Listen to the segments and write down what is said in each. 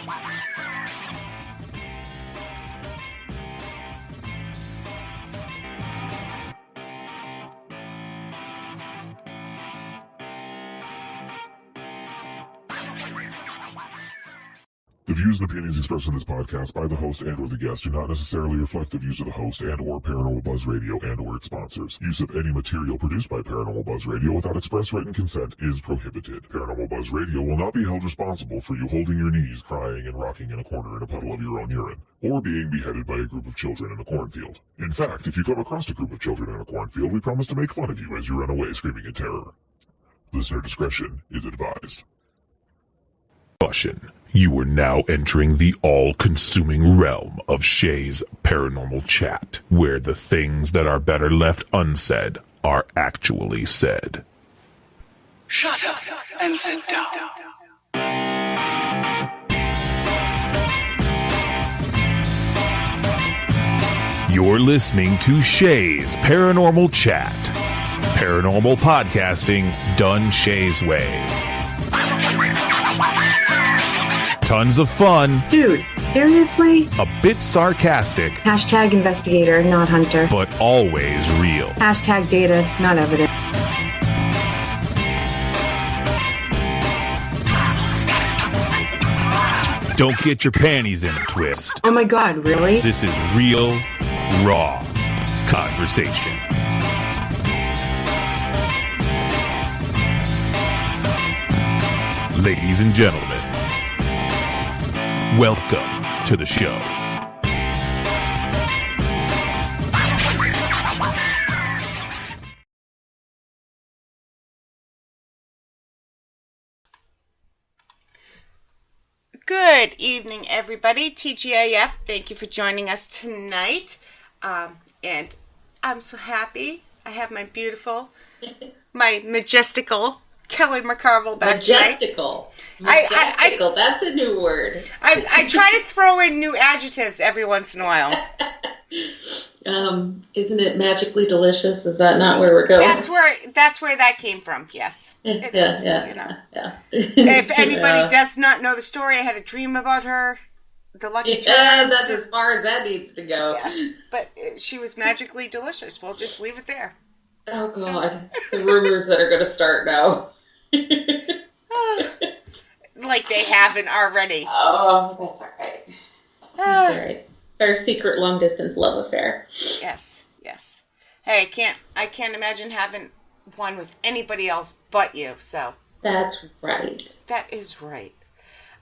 The views and opinions expressed in this podcast by the host and or the guest do not necessarily reflect the views of the host and or Paranormal Buzz Radio and or its sponsors. Use of any material produced by Paranormal Buzz Radio without express written consent is prohibited. Paranormal Buzz Radio will not be held responsible for you holding your knees, crying, and rocking in a corner in a puddle of your own urine, or being beheaded by a group of children in a cornfield. In fact, if you come across a group of children in a cornfield, we promise to make fun of you as you run away screaming in terror. Listener discretion is advised. Caution. You are now entering the all-consuming realm of Shay's Paranormal Chat, where the things that are better left unsaid are actually said. Shut up and sit down. You're listening to Shay's Paranormal Chat. Paranormal podcasting done Shay's way. Tons of fun. Dude, seriously? A bit sarcastic. Hashtag investigator, not hunter. But always real. Hashtag data, not evidence. Don't get your panties in a twist. Oh my god, really? This is real, raw conversation. Ladies and gentlemen, welcome to the show. Good evening, everybody. TGIF, thank you for joining us tonight. And I'm so happy. I have my beautiful, my majestical Kelly McCarville back Majestical. tonight. Majestical. That's a new word. I try to throw in new adjectives every once in a while. Isn't it magically delicious? Is that not where we're going? That's where that came from. Yes. Yeah. If anybody does not know the story, I had a dream about her. The Lucky Charms. Yeah, that's as far as that needs to go. Yeah. But she was magically delicious. We'll just leave it there. Oh God, the rumors that are going to start now. Like they haven't already. Oh, that's all right. That's all right. It's our secret long-distance love affair. Yes. Hey, I can't imagine having one with anybody else but you. So that's right. That is right.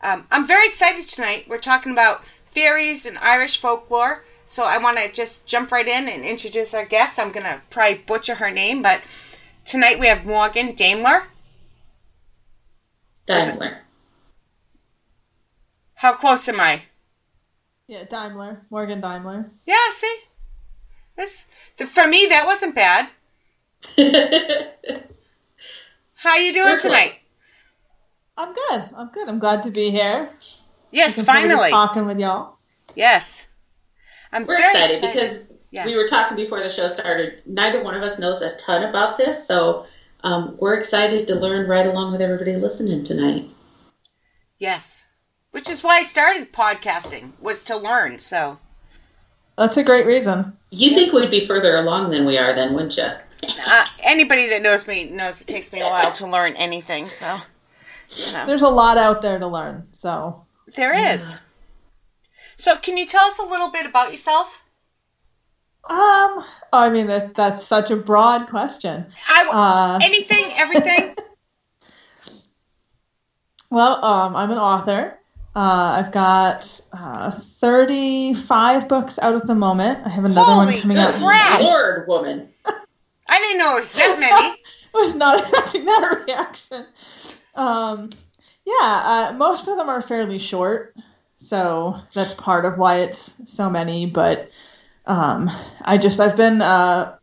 I'm very excited tonight. We're talking about fairies and Irish folklore. So I want to just jump right in and introduce our guest. I'm going to probably butcher her name, but tonight we have Morgan Daimler. Daimler. How close am I? Yeah, Daimler. Morgan Daimler. Yeah, see? For me, that wasn't bad. How you doing tonight? I'm good. I'm glad to be here. Yes, finally. Talking with y'all. Yes. We're excited because we were talking before the show started. Neither one of us knows a ton about this, so we're excited to learn right along with everybody listening tonight. Yes. Which is why I started podcasting, was to learn, so. That's a great reason. You think we'd be further along than we are then, wouldn't you? Anybody that knows me knows it takes me a while to learn anything, so. You know. There's a lot out there to learn, so. There is. So can you tell us a little bit about yourself? I mean, that's such a broad question. Anything, everything? Well, I'm an author. I've got 35 books out at the moment. I have another one coming out. Crap. Lord, woman. I didn't know it was that many. I was not expecting that reaction. Most of them are fairly short, so that's part of why it's so many. But I've been a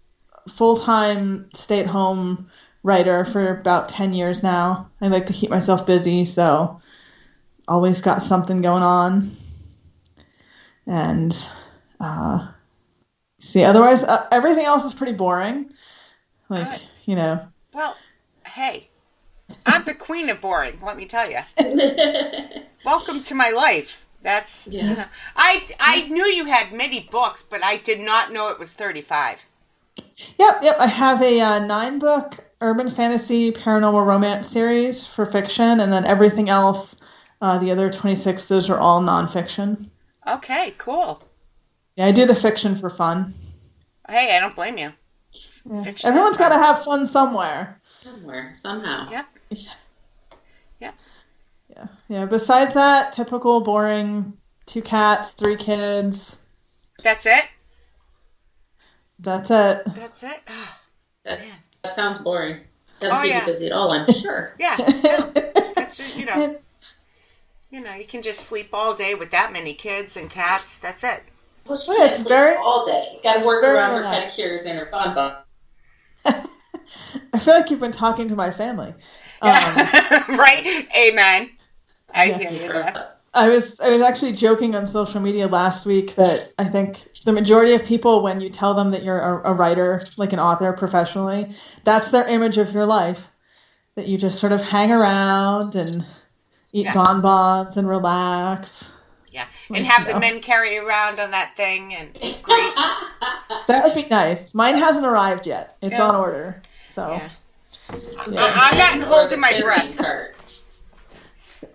full-time stay-at-home writer for about 10 years now. I like to keep myself busy, so always got something going on. And otherwise everything else is pretty boring. Well, hey, I'm the queen of boring, let me tell you. Welcome to my life. That's, I knew you had many books, but I did not know it was 35. Yep. I have a 9-book urban fantasy paranormal romance series for fiction, and then everything else, the other 26, those are all nonfiction. Okay, cool. Yeah, I do the fiction for fun. Hey, I don't blame you. Yeah. Everyone's got to have fun somewhere. Somewhere, somehow. Yep. Yeah. Besides that, typical boring 2 cats, 3 kids. That's it? That's it. Oh, that sounds boring. Doesn't keep you busy at all, I'm sure. Yeah. That's just, you can just sleep all day with that many kids and cats. That's it. Well, it's very all day. You got to work around her pedicures and her bonbon. I feel like you've been talking to my family. Right? Amen. I hear you there. I was actually joking on social media last week that I think the majority of people, when you tell them that you're a writer, like an author professionally, that's their image of your life. That you just sort of hang around and eat bonbons and relax. Yeah, and have the men carry around on that thing and great. That would be nice. Mine hasn't arrived yet. It's on order. So I'm not holding my breath.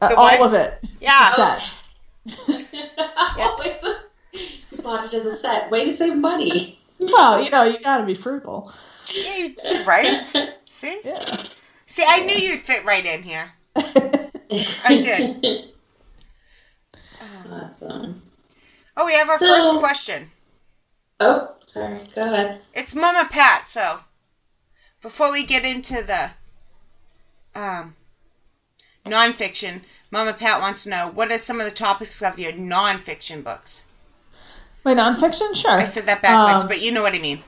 All of it. Yeah. You bought it as a set. Way to save money. Well, you got to be frugal. Yeah, you do, right? See? Yeah. See, I knew you'd fit right in here. I did. Awesome. Oh, we have our first question. Oh, sorry. Go ahead. It's Mama Pat. So, before we get into the nonfiction, Mama Pat wants to know, what are some of the topics of your nonfiction books? My nonfiction? Sure. I said that backwards, but you know what I mean.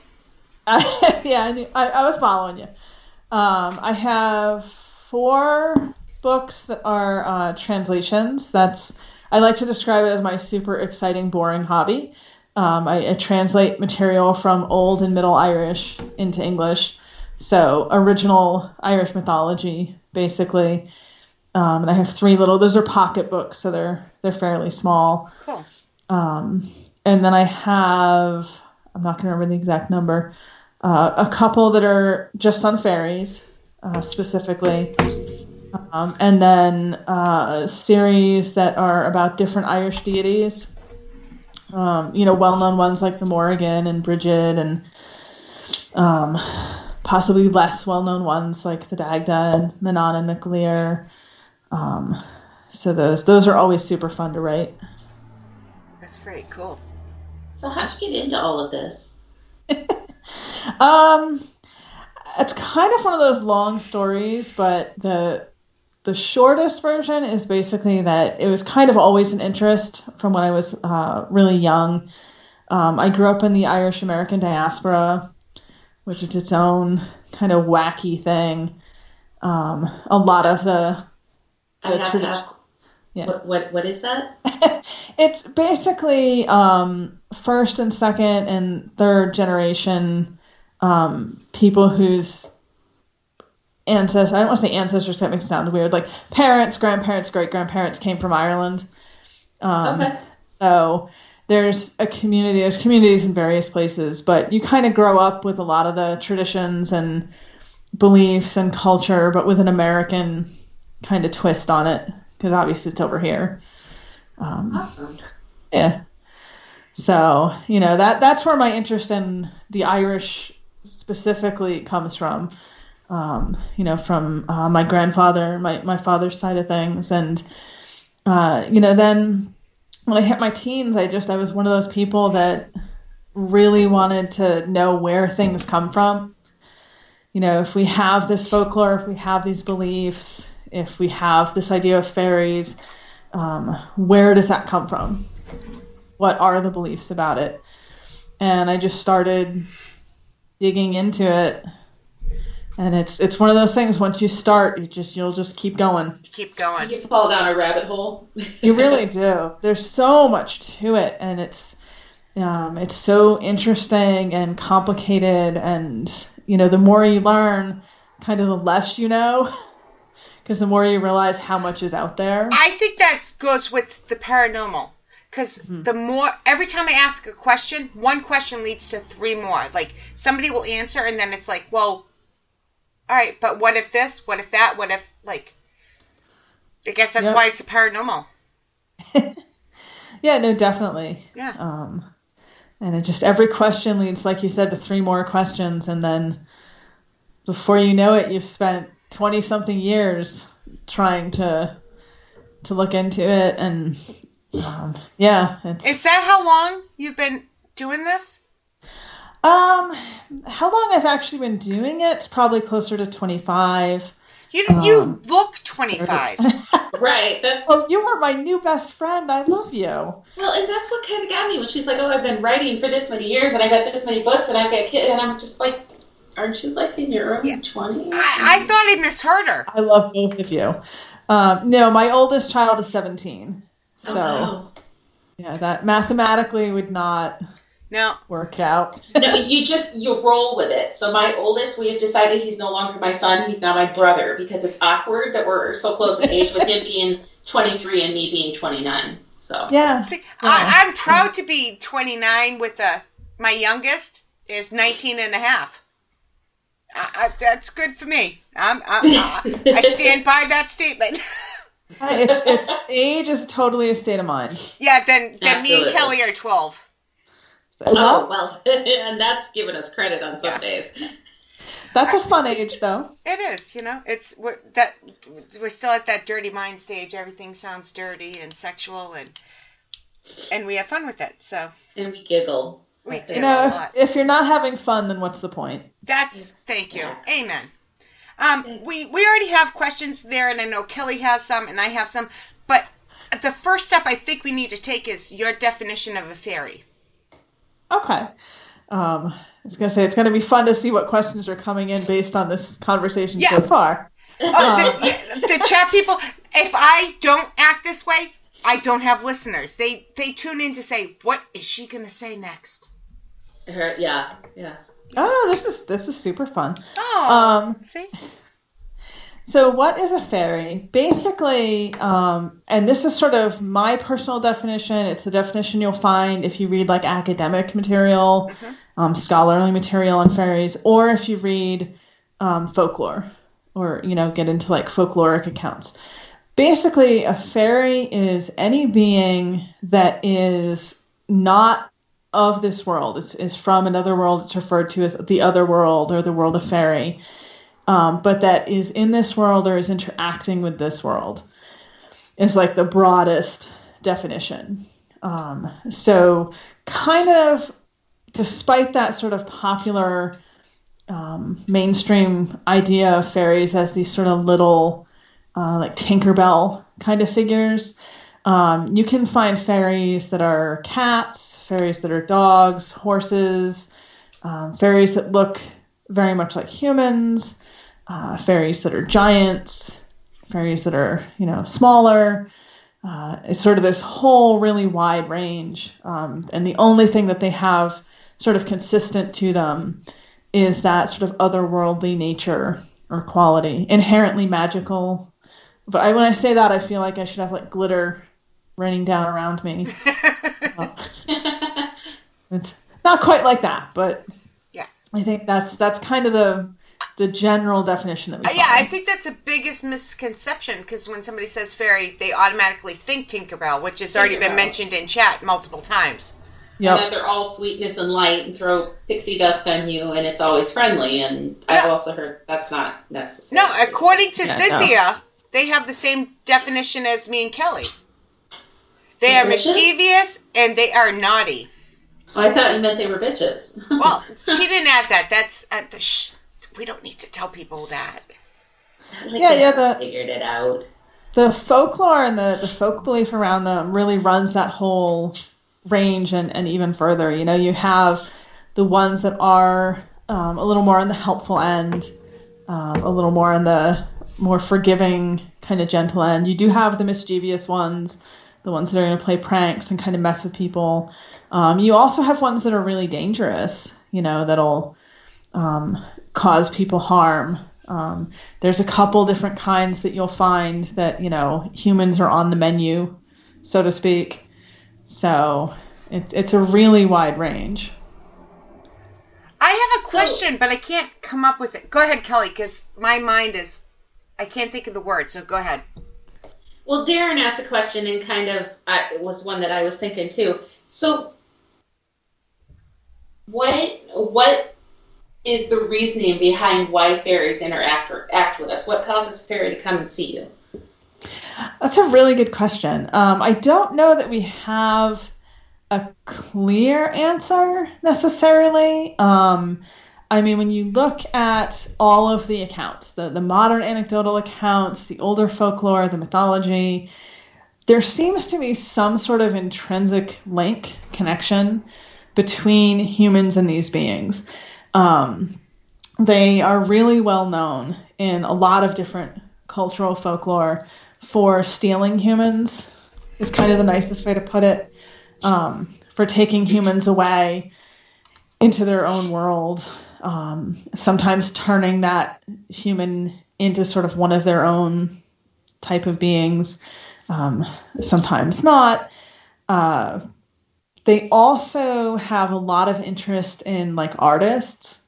Yeah, I was following you. I have 4 books that are translations. I like to describe it as my super exciting, boring hobby. I translate material from Old and Middle Irish into English. So original Irish mythology, basically. And I have 3 those are pocket books, so they're fairly small. Cool. And then I have, I'm not going to remember the exact number, a couple that are just on fairies, specifically. And then a series that are about different Irish deities. Well-known ones like the Morrigan and Bridget, and possibly less well-known ones like the Dagda and Manon and MacLear. So those are always super fun to write. That's very cool. So how'd you get into all of this? It's kind of one of those long stories, but the shortest version is basically that it was kind of always an interest from when I was really young. I grew up in the Irish American diaspora, which is its own kind of wacky thing. A lot of the tradition. Yeah. What is that? It's basically first and second and third generation people whose ancestors, I don't want to say ancestors, that makes it sound weird, like parents, grandparents, great-grandparents came from Ireland. Okay. So there's communities in various places, but you kind of grow up with a lot of the traditions and beliefs and culture, but with an American kind of twist on it, because obviously it's over here. Awesome. Yeah. So, that's where my interest in the Irish specifically comes from. From my grandfather, my father's side of things. And, then when I hit my teens, I was one of those people that really wanted to know where things come from. If we have this folklore, if we have these beliefs, if we have this idea of fairies, where does that come from? What are the beliefs about it? And I just started digging into it. And it's one of those things, once you start, you'll just keep going. Keep going. You fall down a rabbit hole. You really do. There's so much to it, and it's so interesting and complicated, and the more you learn, kind of the less you know. because the more you realize how much is out there. I think that goes with the paranormal. Because the more, every time I ask a question, one question leads to three more. Like, somebody will answer, and then it's like, well, all right, but what if this? What if that? What if, like, I guess that's why it's a paranormal. Yeah, no, definitely. Yeah. And it just, every question leads, like you said, to three more questions, and then before you know it, you've spent 20-something years trying to look into it, and... Is that how long you've been doing this? How long I've actually been doing it? It's probably closer to 25. You look 25. Right. You are my new best friend. I love you. Well, and that's what kind of got me when she's like, "Oh, I've been writing for this many years, and I got this many books, and I've got kids," and I'm just like, "Aren't you like in your early 20s?" I thought I misheard her. I love both of you. No, my oldest child is 17. So, wow. Yeah, that mathematically would not work out. No, you roll with it. So my oldest, we have decided he's no longer my son. He's now my brother, because it's awkward that we're so close in age with him being 23 and me being 29. So yeah. See, I'm proud to be 29 with my youngest is 19 and a half. That's good for me. I stand by that statement. It's age is totally a state of mind. Yeah, then me and Kelly are 12. Oh, well, and that's giving us credit on some days. That's a fun age, though. It is, we're still at that dirty mind stage. Everything sounds dirty and sexual, and we have fun with it. So and we giggle. We do a lot. If you're not having fun, then what's the point? Thank you. Amen. We already have questions there, and I know Kelly has some, and I have some. But the first step I think we need to take is your definition of a fairy. Okay. I was going to say, it's going to be fun to see what questions are coming in based on this conversation so far. The chat people, if I don't act this way, I don't have listeners. They tune in to say, what is she going to say next? Yeah. Oh, no, this is super fun. Oh, see? So what is a fairy? Basically, and this is sort of my personal definition. It's a definition you'll find if you read like academic material, scholarly material on fairies, or if you read folklore or, get into like folkloric accounts. Basically, a fairy is any being that is not of this world, is from another world. It's referred to as the other world or the world of fairy. But that is in this world or is interacting with this world is like the broadest definition. So kind of despite that sort of popular mainstream idea of fairies as these sort of little like Tinkerbell kind of figures, you can find fairies that are cats, fairies that are dogs, horses, fairies that look very much like humans, fairies that are giants, fairies that are, smaller. It's sort of this whole really wide range. And the only thing that they have sort of consistent to them is that sort of otherworldly nature or quality, inherently magical. But when I say that, I feel like I should have like glitter raining down around me. It's not quite like that, but yeah, I think that's kind of the general definition that we find. Yeah, I think that's the biggest misconception, because when somebody says fairy, they automatically think Tinkerbell, which has already been mentioned in chat multiple times. Yep. And that they're all sweetness and light and throw pixie dust on you and it's always friendly. And I've also heard that's not necessary. No, according to Cynthia, they have the same definition as me and Kelly. They are mischievous and they are naughty. Oh, I thought you meant they were bitches. Well, she didn't add that. That's we don't need to tell people that. Figured it out. The folklore and the folk belief around them really runs that whole range and even further. You have the ones that are a little more on the helpful end, a little more on the more forgiving, kind of gentle end. You do have the mischievous ones, the ones that are going to play pranks and kind of mess with people. You also have ones that are really dangerous, that'll cause people harm. There's a couple different kinds that you'll find that, humans are on the menu, so to speak. So it's a really wide range. I have a question, but I can't come up with it. Go ahead, Kelly, because my mind I can't think of the word, so go ahead. Well, Darren asked a question, and it was one that I was thinking too. So, what is the reasoning behind why fairies interact or act with us? What causes a fairy to come and see you? That's a really good question. I don't know that we have a clear answer necessarily. When you look at all of the accounts, the modern anecdotal accounts, the older folklore, the mythology, there seems to be some sort of intrinsic link, connection between humans and these beings. They are really well known in a lot of different cultural folklore for stealing humans, is kind of the nicest way to put it, for taking humans away into their own world, sometimes turning that human into sort of one of their own type of beings, sometimes not. They also have a lot of interest in artists.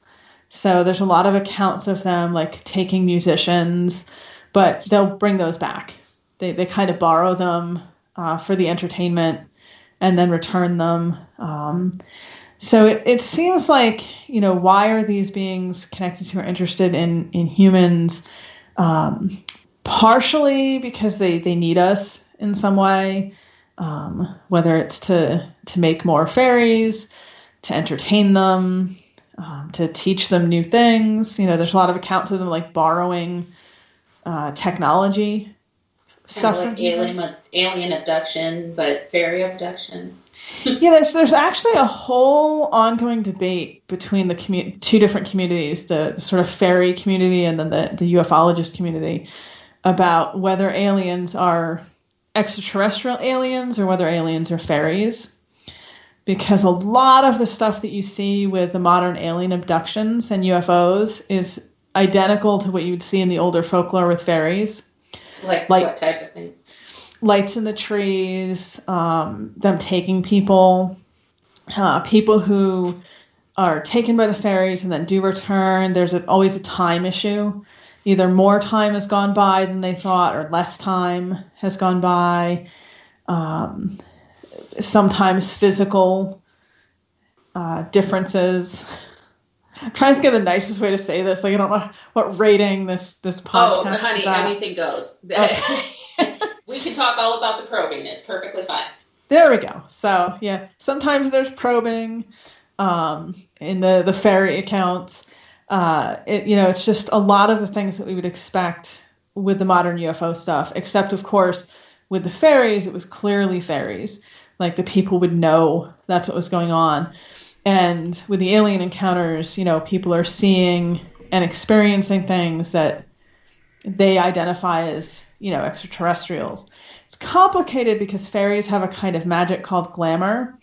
So there's a lot of accounts of them taking musicians, but they'll bring those back. They kind of borrow them for the entertainment and then return them. So it seems like, why are these beings connected to or interested in humans? Partially because they need us in some way, whether it's to make more fairies, to entertain them, to teach them new things. There's a lot of accounts of them borrowing technology. Stuff like alien abduction, but fairy abduction. Yeah, there's actually a whole ongoing debate between the two different communities, the sort of fairy community and then the ufologist community, about whether aliens are extraterrestrial aliens or whether aliens are fairies. Because a lot of the stuff that you see with the modern alien abductions and UFOs is identical to what you would see in the older folklore with fairies. Like what type of things? Lights in the trees, them taking people who are taken by the fairies and then do return. There's always a time issue. Either more time has gone by than they thought or less time has gone by. Sometimes physical differences. I'm trying to think of the nicest way to say this. I don't know what rating this podcast. Oh, honey, anything goes. Okay. We can talk all about the probing. It's perfectly fine. There we go. So yeah, sometimes there's probing in the fairy accounts. It's just a lot of the things that we would expect with the modern UFO stuff, except of course with the fairies, it was clearly fairies. The people would know that's what was going on. And with the alien encounters, people are seeing and experiencing things that they identify as, extraterrestrials. It's complicated because fairies have a kind of magic called glamour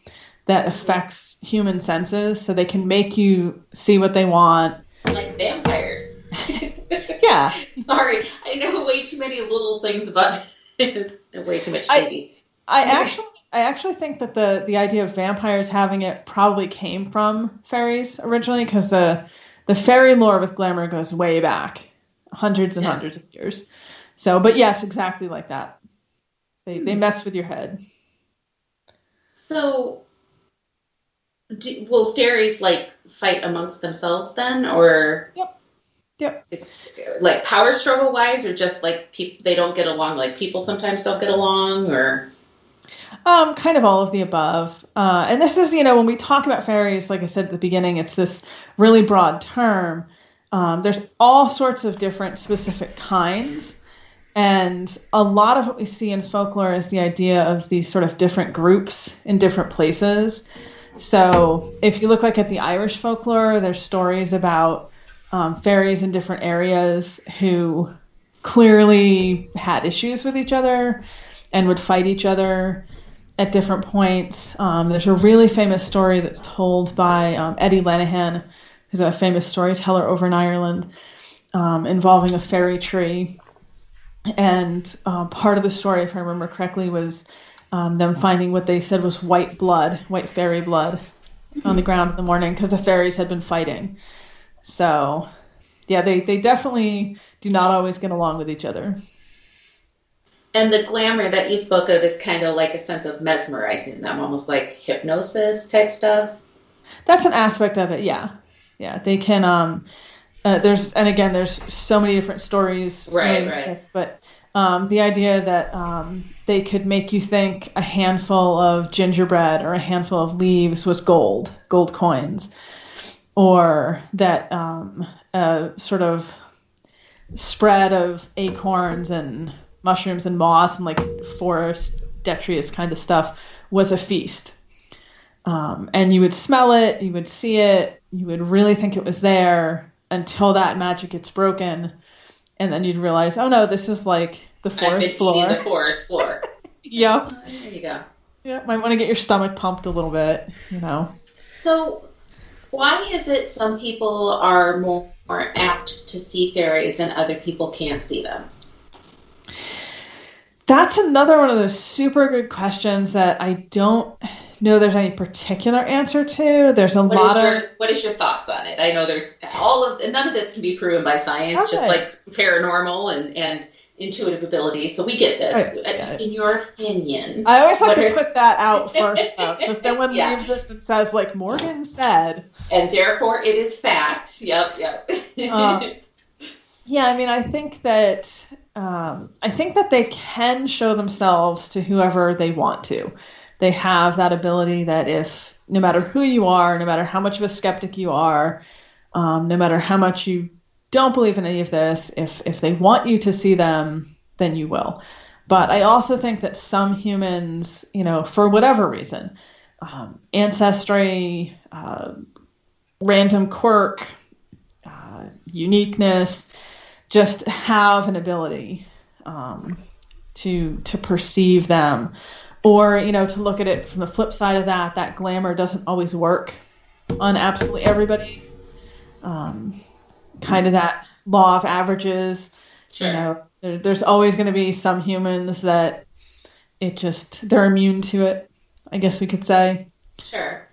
that affects human senses, so they can make you see what they want. Like vampires. Yeah. Sorry, I know way too many little things about way too much TV. I actually think that the idea of vampires having it probably came from fairies originally, because the fairy lore with glamour goes way back, hundreds and hundreds of years. So, but yes, exactly like that. They mess with your head. So, will fairies fight amongst themselves then, or? Yep. It's like power struggle wise, or just people they don't get along, like people sometimes don't get along, or? Kind of all of the above. And this is, when we talk about fairies, like I said at the beginning, it's this really broad term. There's all sorts of different specific kinds. And a lot of what we see in folklore is the idea of these sort of different groups in different places. So if you look at the Irish folklore, there's stories about fairies in different areas who clearly had issues with each other and would fight each other at different points. There's a really famous story that's told by Eddie Lenihan, who's a famous storyteller over in Ireland, involving a fairy tree. And part of the story, if I remember correctly, was them finding what they said was white fairy blood on the ground in the morning because the fairies had been fighting. So, yeah, they definitely do not always get along with each other. And the glamour that you spoke of is kind of like a sense of mesmerizing them, almost like hypnosis type stuff. That's an aspect of it, yeah. Yeah, they can, there's so many different stories. Right. This, but the idea that they could make you think a handful of gingerbread or a handful of leaves was gold coins, or that a sort of spread of acorns and mushrooms and moss and like forest detritus kind of stuff was a feast. And you would smell it, you would see it, you would really think it was there until that magic gets broken. And then you'd realize, oh no, this is like the forest floor. The forest floor. Yep. There you go. Yeah, might want to get your stomach pumped a little bit, So why is it some people are more apt to see fairies and other people can't see them? That's another one of those super good questions that I don't know there's any particular answer to. There's what is your thoughts on it? I know there's none of this can be proven by science, just like paranormal and intuitive ability. So we get this. In your opinion, I always like to put that out first, though, because then one leaves this and says, like Morgan said, and therefore it is fact. Yep. Yeah, I mean, I think that they can show themselves to whoever they want to. They have that ability that if, no matter who you are, no matter how much of a skeptic you are, no matter how much you don't believe in any of this, if they want you to see them, then you will. But I also think that some humans, for whatever reason, ancestry, random quirk, uniqueness, just have an ability to perceive them. Or, to look at it from the flip side of that glamour doesn't always work on absolutely everybody. Kind of that law of averages. Sure. There's always going to be some humans that they're immune to it, I guess we could say. Sure.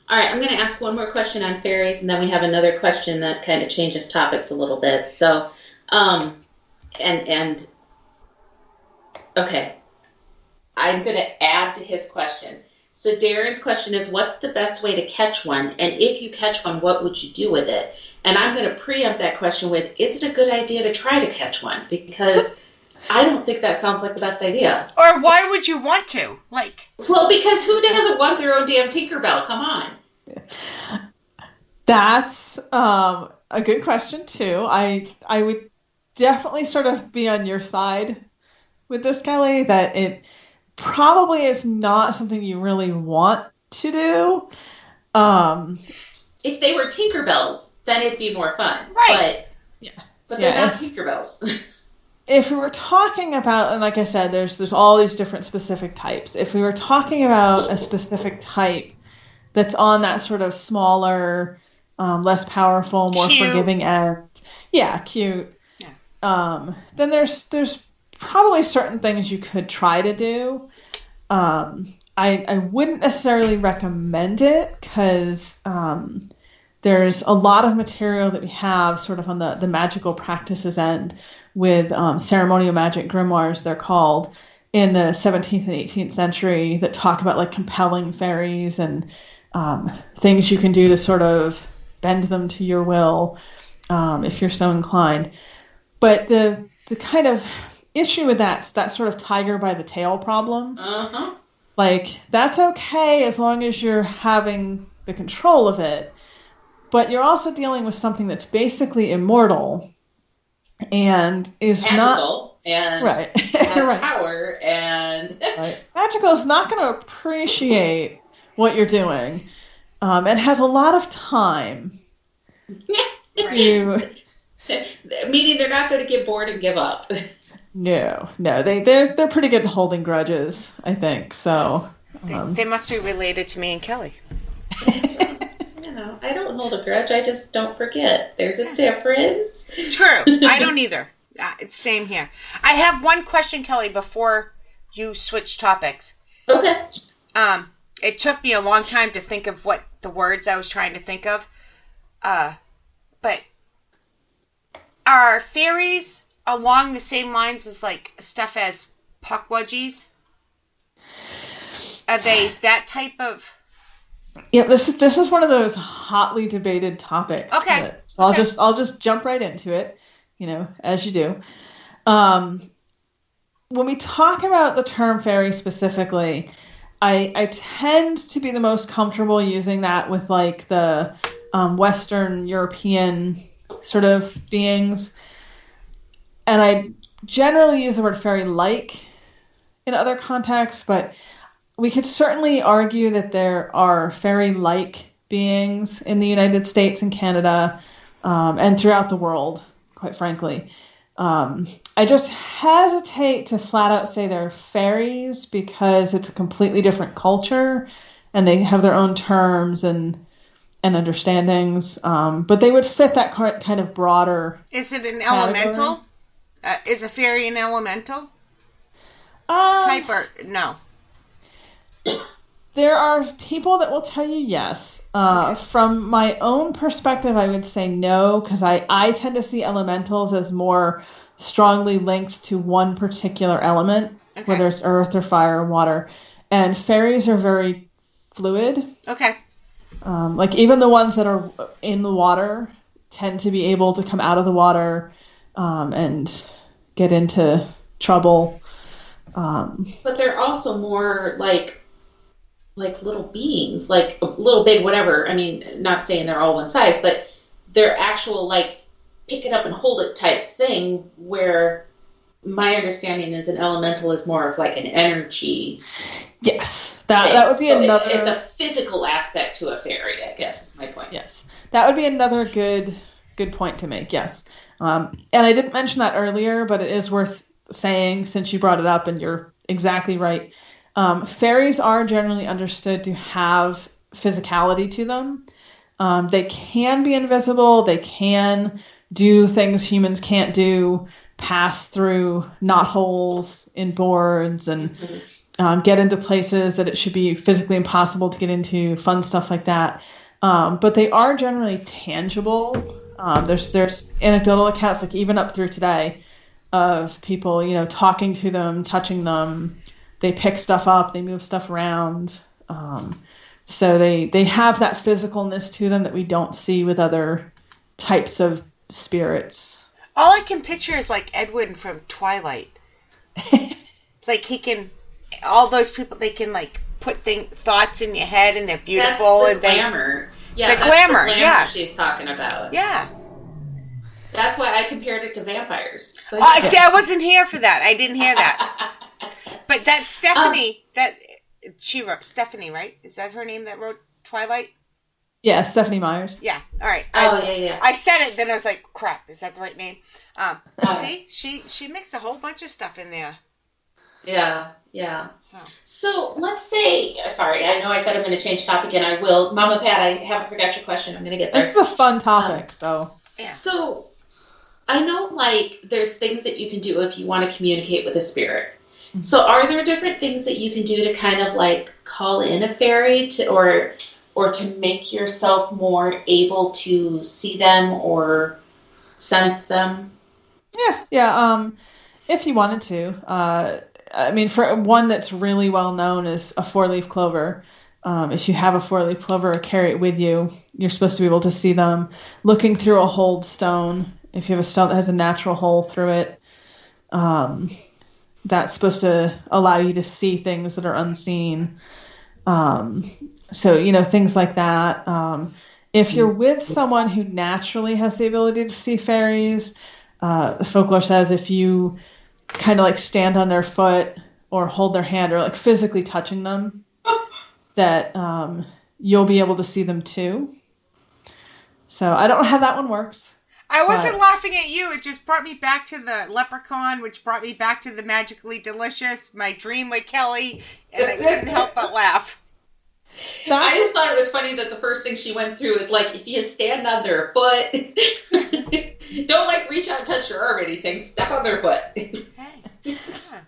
All right, I'm going to ask one more question on fairies, and then we have another question that kind of changes topics a little bit. So, okay. I'm going to add to his question. So Darren's question is, what's the best way to catch one? And if you catch one, what would you do with it? And I'm going to preempt that question with, is it a good idea to try to catch one? Because I don't think that sounds like the best idea. Or why would you want to? Well, because who doesn't want their own damn Tinkerbell? Come on. That's a good question, too. I would definitely sort of be on your side with this, Kelly, that it probably is not something you really want to do. If they were Tinkerbells, then it'd be more fun. Right. But they're not Tinkerbells. If we were talking about, and like I said, there's all these different specific types. If we were talking about a specific type that's on that sort of smaller, less powerful, more forgiving end, cute. Yeah. Then there's probably certain things you could try to do. I wouldn't necessarily recommend it because there's a lot of material that we have sort of on the magical practices end with ceremonial magic grimoires, they're called, in the 17th and 18th century that talk about like compelling fairies and things you can do to sort of bend them to your will if you're so inclined. But the kind of issue with that's that sort of tiger by the tail problem. Uh-huh. Like, that's okay as long as you're having the control of it, but you're also dealing with something that's basically immortal and is magical and right. has right. power and right. Magical is not going to appreciate what you're doing, and has a lot of time. Meaning they're not going to get bored and give up. No, they're pretty good at holding grudges, I think. So they must be related to me and Kelly. I don't hold a grudge. I just don't forget. There's a difference. True. I don't either. It's same here. I have one question, Kelly, before you switch topics. Okay. It took me a long time to think of what the words I was trying to think of. But are fairies along the same lines as like stuff as puckwudgies? Are they that type of? Yeah, this is one of those hotly debated topics. Okay. So I'll just jump right into it, as you do. When we talk about the term fairy specifically, I tend to be the most comfortable using that with like the Western European sort of beings. And I generally use the word fairy-like in other contexts, but we could certainly argue that there are fairy-like beings in the United States and Canada, and throughout the world, quite frankly. I just hesitate to flat out say they're fairies because it's a completely different culture and they have their own terms and understandings. But they would fit that kind of broader. Is it an category. elemental? Is a fairy an elemental type or no? There are people that will tell you yes. From my own perspective, I would say no, because I tend to see elementals as more strongly linked to one particular element, whether it's earth or fire or water. And fairies are very fluid. Okay. Like even the ones that are in the water tend to be able to come out of the water and get into trouble. But they're also more like little beings, like little big whatever. I mean, not saying they're all one size, but they're actual like pick it up and hold it type thing, where my understanding is an elemental is more of like an energy. Yes, that would be another. It's a physical aspect to a fairy, I guess is my point. Yes, that would be another good point to make. Yes, and I didn't mention that earlier, but it is worth saying since you brought it up, and you're exactly right. Fairies are generally understood to have physicality to them. They can be invisible. They can do things humans can't do, pass through knotholes in boards and get into places that it should be physically impossible to get into, fun stuff like that. But they are generally tangible. There's anecdotal accounts, like even up through today, of people, talking to them, touching them. They pick stuff up, they move stuff around. So they have that physicalness to them that we don't see with other types of spirits. All I can picture is like Edwin from Twilight. Like he can, all those people, they can like put thoughts in your head and they're beautiful. That's and the glamour. The glamour, yeah. She's talking about. Yeah. That's why I compared it to vampires. So, See, I wasn't here for that. I didn't hear that. But that Stephanie, she wrote Stephanie, right? Is that her name that wrote Twilight? Yeah, Stephanie Myers. Yeah. All right. Yeah. I said it, then I was like, crap, is that the right name? See, she mixed a whole bunch of stuff in there. Yeah. So let's say, sorry, I know I said I'm going to change topic, and I will. Mama Pat, I haven't forgot your question. I'm going to get there. This is a fun topic, so. Yeah. So I know, like, there's things that you can do if you want to communicate with a spirit. Mm-hmm. So are there different things that you can do to kind of, like, call in a fairy or to make yourself more able to see them or sense them? Yeah. If you wanted to. I mean, for one that's really well known is a 4-leaf clover. If you have a 4-leaf clover or carry it with you, you're supposed to be able to see them. Looking through a holed stone, if you have a stone that has a natural hole through it, that's supposed to allow you to see things that are unseen. So, things like that. If you're with someone who naturally has the ability to see fairies, the folklore says if you kind of like stand on their foot or hold their hand or like physically touching them, that you'll be able to see them too. So I don't know how that one works. I wasn't laughing at you. It just brought me back to the leprechaun, which brought me back to the Magically Delicious, my dream with Kelly, and I couldn't help but laugh. I just thought it was funny that the first thing she went through is like, if you stand on their foot, don't like reach out and touch their arm or anything. Step on their foot. Hey.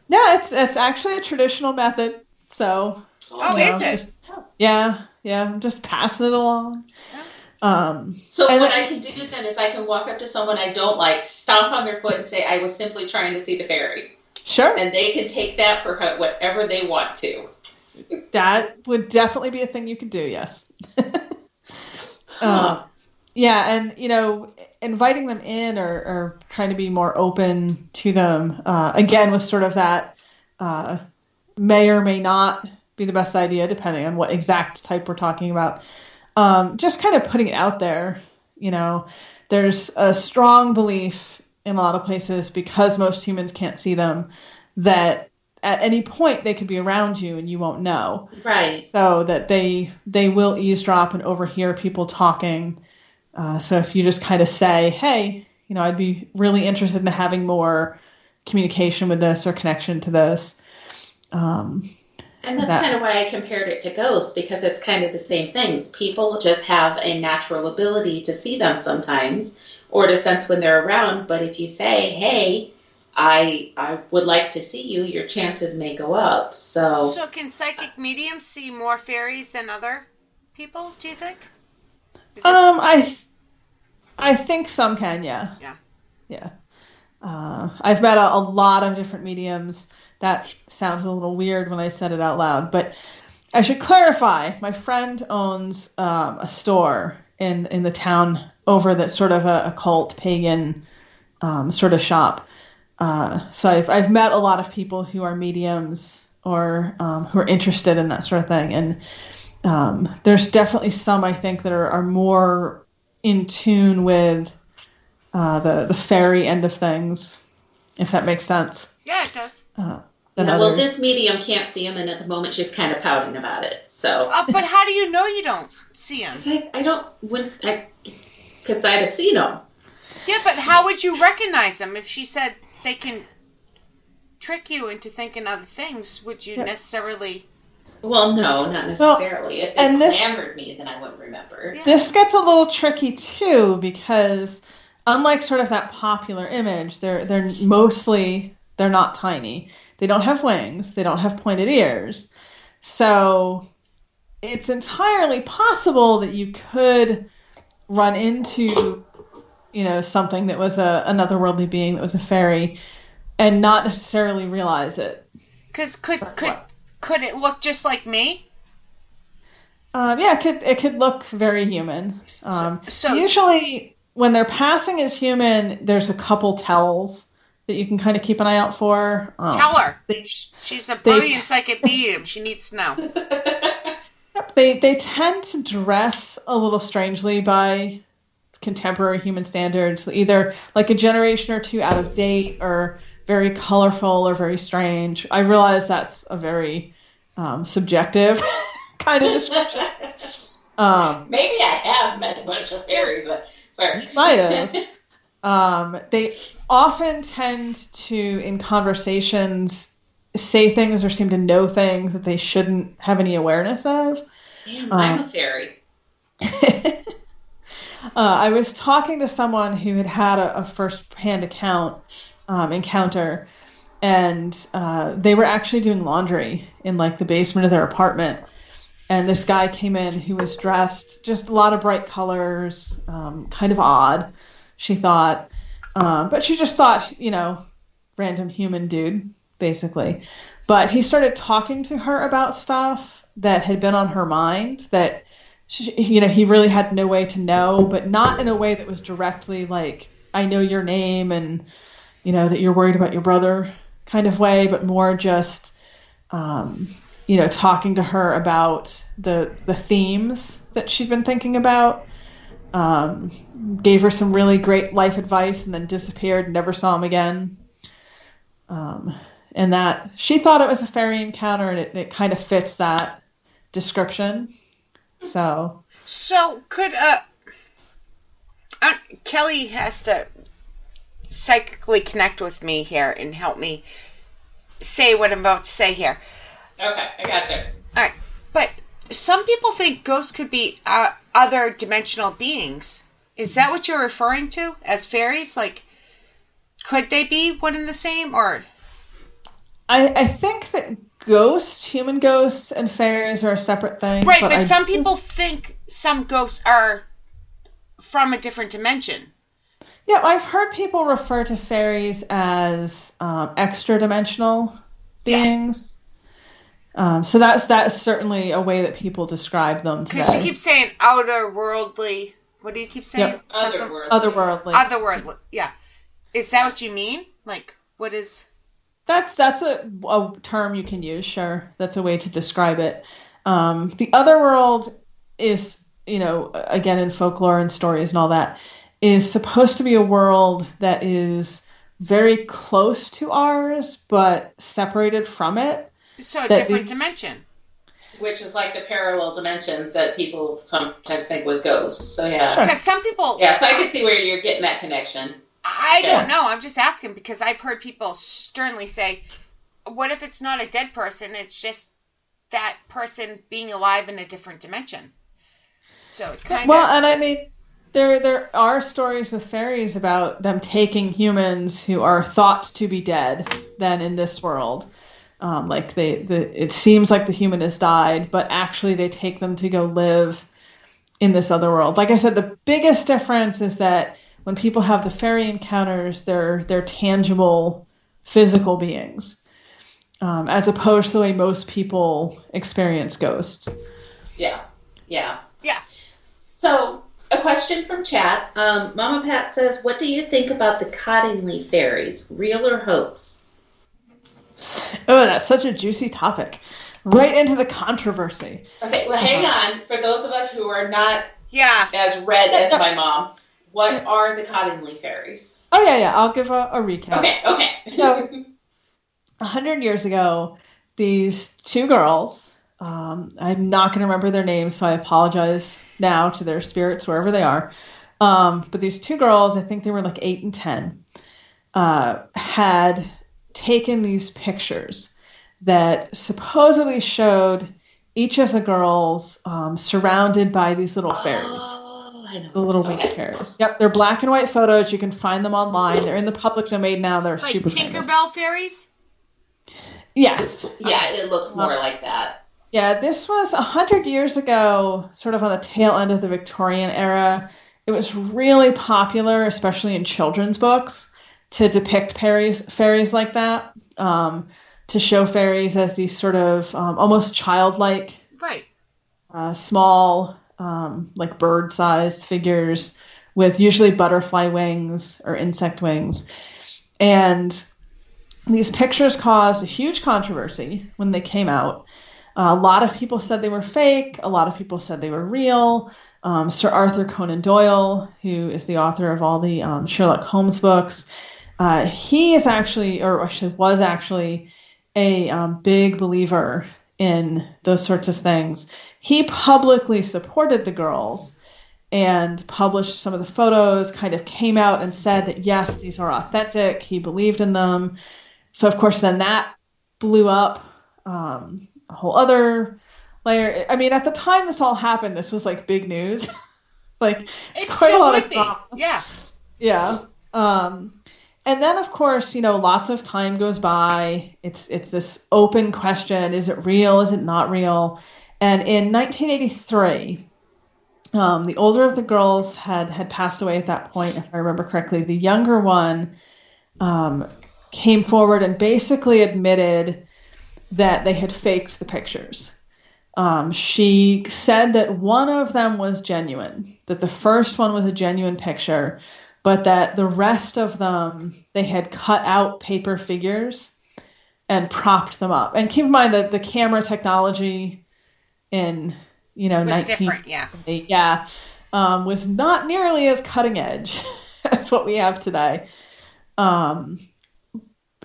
Yeah, it's actually a traditional method. So, Oh, is it? I'm just passing it along. So what I can do then is I can walk up to someone I don't like, stomp on their foot, and say, I was simply trying to see the fairy. Sure. And they can take that for whatever they want to. That would definitely be a thing you could do, yes. Yeah, and, inviting them in or trying to be more open to them, again, with sort of that may or may not be the best idea, depending on what exact type we're talking about. Just kind of putting it out there, there's a strong belief in a lot of places, because most humans can't see them, that at any point they could be around you and you won't know. Right. So that they will eavesdrop and overhear people talking. So if you just kind of say, hey, I'd be really interested in having more communication with this or connection to this. And that's kind of why I compared it to ghosts, because it's kind of the same things. People just have a natural ability to see them sometimes, or to sense when they're around. But if you say, hey, I would like to see you, your chances may go up. So can psychic mediums see more fairies than other people, do you think? I think some can, yeah. Yeah. I've met a lot of different mediums. That sounds a little weird when I said it out loud, but I should clarify. My friend owns a store in the town over that's sort of a occult pagan sort of shop. So I've met a lot of people who are mediums or who are interested in that sort of thing, and there's definitely some, I think, that are more in tune with the fairy end of things, if that makes sense. Yeah, it does. Well, this medium can't see him, and at the moment she's kind of pouting about it. So. But how do you know you don't see him? Because I'd have seen him. Yeah, but how would you recognize them if she said they can trick you into thinking other things? Would you necessarily? Well, no, not necessarily. If it clamored me, then I wouldn't remember. Yeah. This gets a little tricky too, because unlike sort of that popular image, they're not tiny. They don't have wings. They don't have pointed ears. So it's entirely possible that you could run into, something that was another worldly being that was a fairy and not necessarily realize it. Because could it look just like me? Yeah, it could look very human. So usually when they're passing as human, there's a couple tells that you can kind of keep an eye out for. Tell her. She's a brilliant psychic medium. She needs to know. They tend to dress a little strangely by contemporary human standards, either like a generation or two out of date, or very colorful or very strange. I realize that's a very subjective kind of description. Maybe I have met a bunch of fairies, but sorry. Might have. They often tend to, in conversations, say things or seem to know things that they shouldn't have any awareness of. Damn, I'm a fairy. I was talking to someone who had a first-hand encounter, and they were actually doing laundry in like the basement of their apartment. And this guy came in who was dressed just a lot of bright colors, kind of odd, she thought. But she just thought, random human dude, basically. But he started talking to her about stuff that had been on her mind that, he really had no way to know, but not in a way that was directly like, I know your name and, that you're worried about your brother kind of way, but more just, talking to her about the themes that she'd been thinking about. Gave her some really great life advice and then disappeared, never saw him again. And that she thought it was a fairy encounter, and it kind of fits that description. So could Kelly has to psychically connect with me here and help me say what I'm about to say here. Okay, I gotcha. All right, but some people think ghosts could be other dimensional beings. Is that what you're referring to as fairies? Like, could they be one and the same, or? I think that human ghosts, and fairies are a separate thing. Right, but some people think some ghosts are from a different dimension. Yeah, I've heard people refer to fairies as extra-dimensional beings. Yeah. So that's certainly a way that people describe them today. Because you keep saying outer-worldly. What do you keep saying? Yep. Otherworldly. Otherworldly, yeah. Is that what you mean? Like, what is... That's a term you can use, sure. That's a way to describe it. The otherworld is, again, in folklore and stories and all that, is supposed to be a world that is very close to ours, but separated from it. So a different dimension. Which is like the parallel dimensions that people sometimes think with ghosts. So, yeah. Sure. Because some people... Yeah, so I can see where you're getting that connection. I don't know. I'm just asking because I've heard people sternly say, what if it's not a dead person? It's just that person being alive in a different dimension. So it kind of... Well, and I mean, there are stories with fairies about them taking humans who are thought to be dead then in this world. Like it seems like the human has died, but actually they take them to go live in this other world. Like I said, the biggest difference is that when people have the fairy encounters, they're tangible, physical beings, as opposed to the way most people experience ghosts. Yeah. So, a question from chat. Mama Pat says, what do you think about the Cottingley fairies? Real or hoax? Oh, that's such a juicy topic. Right into the controversy. Okay, well, hang on. For those of us who are not as red as my mom, what are the Cottingley fairies? Oh, yeah. I'll give a recap. Okay. So, 100 years ago, these two girls, I'm not going to remember their names, so I apologize now to their spirits, wherever they are. But these two girls, I think they were like 8 and 10, had taken these pictures that supposedly showed each of the girls surrounded by these little fairies. I know. The little winged fairies. Yep, they're black and white photos. You can find them online. They're in the public domain now. They're like super Tinkerbell famous. Fairies? Yes. Yeah, it looks more like that. Yeah, this was 100 years ago, sort of on the tail end of the Victorian era. It was really popular, especially in children's books, to depict fairies like that, to show fairies as these sort of almost childlike, right, small, like bird-sized figures with usually butterfly wings or insect wings. And these pictures caused a huge controversy when they came out. A lot of people said they were fake. A lot of people said they were real. Sir Arthur Conan Doyle, who is the author of all the Sherlock Holmes books, he is actually, or actually was actually, a big believer in those sorts of things. He publicly supported the girls and published some of the photos, kind of came out and said that, yes, these are authentic. He believed in them. So, of course, then that blew up a whole other layer. I mean, at the time this all happened, this was like big news. Like, it's quite a lot of drama. Yeah. Yeah. And then, of course, lots of time goes by. It's this open question. Is it real? Is it not real? And in 1983, the older of the girls had passed away at that point, if I remember correctly. The younger one came forward and basically admitted that they had faked the pictures. She said that one of them was genuine, that the first one was a genuine picture, but that the rest of them, they had cut out paper figures and propped them up. And keep in mind that the camera technology in, was different, yeah. Was not nearly as cutting edge as what we have today. And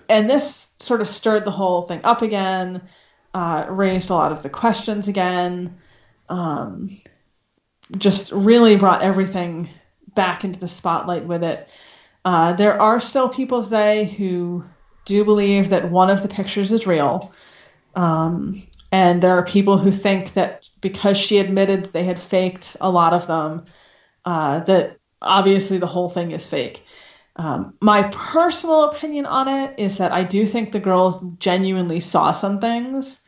this sort of stirred the whole thing up again, raised a lot of the questions again, just really brought everything back into the spotlight with it. There are still people today who do believe that one of the pictures is real. And there are people who think that because she admitted they had faked a lot of them, that obviously the whole thing is fake. My personal opinion on it is that I do think the girls genuinely saw some things,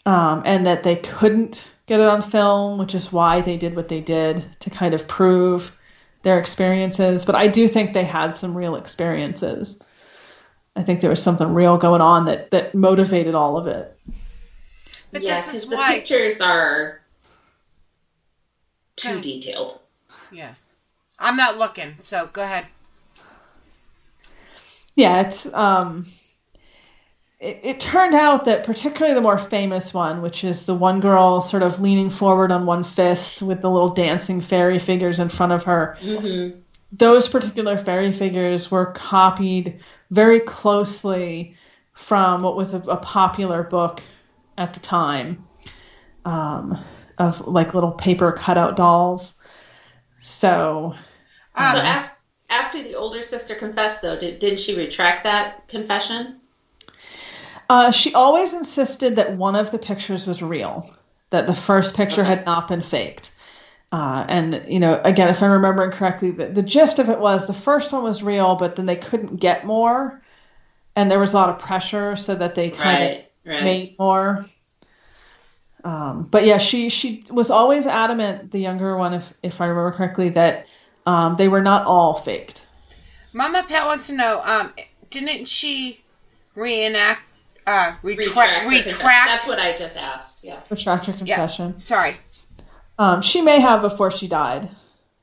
and that they couldn't get it on film, which is why they did what they did to kind of prove their experiences. But I do think they had some real experiences. I think there was something real going on that motivated all of it. But yeah, because the pictures are too detailed. Yeah. I'm not looking, so go ahead. Yeah, it's it turned out that particularly the more famous one, which is the one girl sort of leaning forward on one fist with the little dancing fairy figures in front of her, those particular fairy figures were copied very closely from what was a popular book at the time, of like little paper cutout dolls. So after the older sister confessed, though, did she retract that confession? She always insisted that one of the pictures was real, that the first picture had not been faked. And, you know, again, if I'm remembering correctly, the gist of it was the first one was real, but then they couldn't get more. And there was a lot of pressure so that they kind of made more. But yeah, she was always adamant, the younger one, if I remember correctly, that they were not all faked. Mama Pat wants to know, didn't she retract? That's what I just asked. Yeah. Retract her confession. Yeah. Sorry. She may have before she died.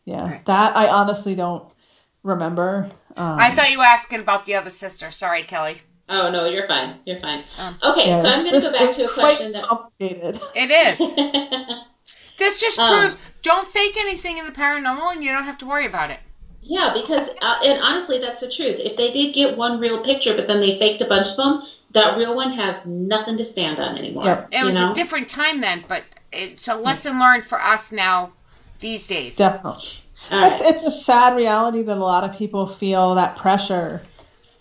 Yeah. Right. That I honestly don't remember. I thought you were asking about the other sister. Sorry, Kelly. Oh, no, you're fine. You're fine. Okay, so I'm going to go back to a question that... complicated. It is. This just proves, don't fake anything in the paranormal and you don't have to worry about it. Yeah, because, and honestly, that's the truth. If they did get one real picture, but then they faked a bunch of them, that real one has nothing to stand on anymore. Yep. It was a different time then, but it's a lesson learned for us now these days. Definitely. Right. It's a sad reality that a lot of people feel that pressure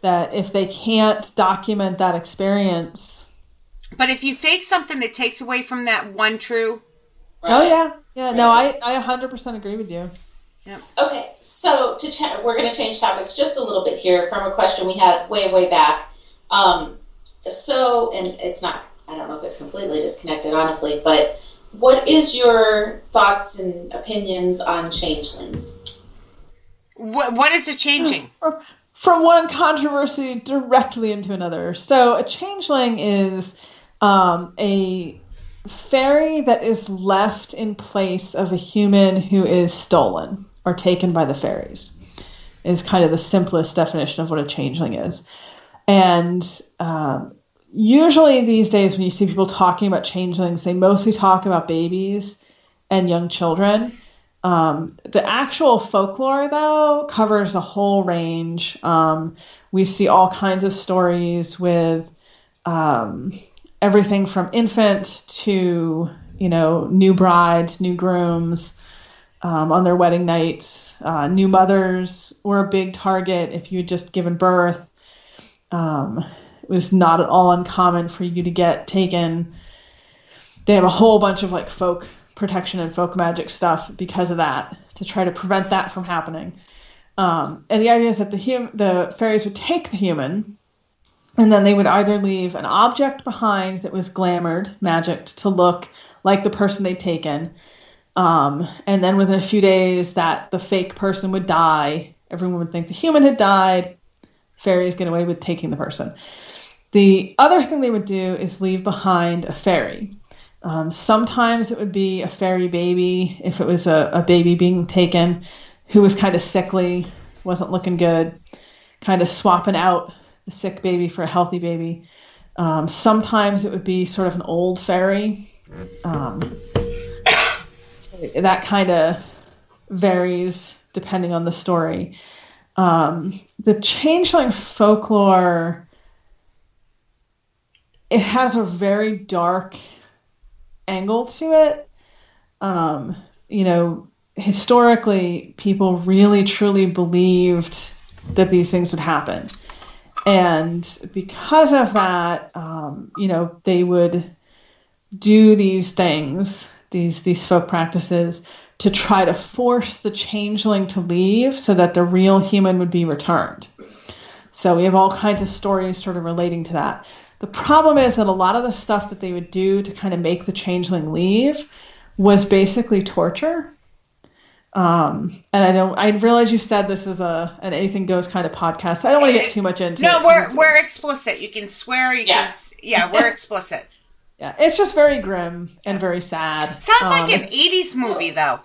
that if they can't document that experience. But if you fake something, it takes away from that one true. Right. Oh, yeah. Yeah, no, I 100% agree with you. Yep. Okay, so we're going to change topics just a little bit here from a question we had way back. And it's not, I don't know if it's completely disconnected, honestly, but what is your thoughts and opinions on changelings? What is it changing? From one controversy directly into another. So a changeling is a fairy that is left in place of a human who is stolen or taken by the fairies, is kind of the simplest definition of what a changeling is. And usually these days when you see people talking about changelings, they mostly talk about babies and young children. The actual folklore, though, covers a whole range. We see all kinds of stories with everything from infant to, new brides, new grooms on their wedding nights. New mothers were a big target if you had just given birth. It was not at all uncommon for you to get taken. They have a whole bunch of folk protection and folk magic stuff because of that, to try to prevent that from happening. And the idea is that the fairies would take the human, and then they would either leave an object behind that was glamored, magicked, to look like the person they'd taken. And then within a few days that the fake person would die. Everyone would think the human had died. Fairies get away with taking the person. The other thing they would do is leave behind a fairy. Sometimes it would be a fairy baby, if it was a baby being taken who was kind of sickly, wasn't looking good, kind of swapping out the sick baby for a healthy baby. Sometimes it would be sort of an old fairy. That kind of varies depending on the story. The changeling folklore, it has a very dark angle to it. Historically, people really truly believed that these things would happen. And because of that, they would do these things, these folk practices, to try to force the changeling to leave so that the real human would be returned. So we have all kinds of stories sort of relating to that. The problem is that a lot of the stuff that they would do to kind of make the changeling leave was basically torture. And I realize you said this is an anything goes kind of podcast. I don't want to get too much into it. No, we're explicit. You can swear. We're explicit. Yeah, it's just very grim and very sad. Sounds like an 80s movie, though.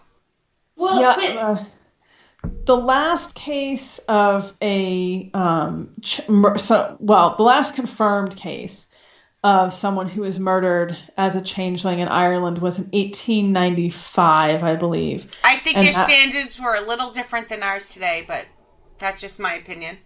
Well, yeah. The last case of the last confirmed case of someone who was murdered as a changeling in Ireland was in 1895, I believe. I think your standards were a little different than ours today, but that's just my opinion.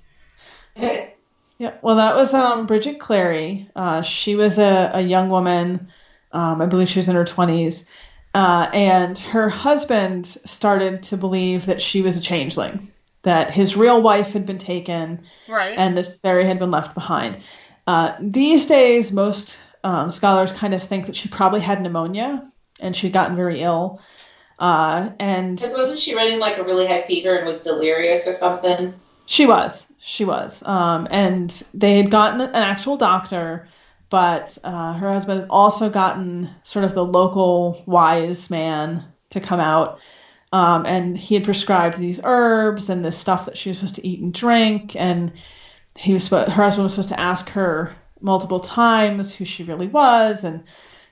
Yeah, well, that was Bridget Clary. She was a young woman. I believe she was in her 20s. And her husband started to believe that she was a changeling, that his real wife had been taken, right, and this fairy had been left behind. These days, most scholars kind of think that she probably had pneumonia and she'd gotten very ill. And because wasn't she running like a really high fever and was delirious or something? She was. And they had gotten an actual doctor, but her husband had also gotten sort of the local wise man to come out. And he had prescribed these herbs and this stuff that she was supposed to eat and drink. And her husband was supposed to ask her multiple times who she really was. And,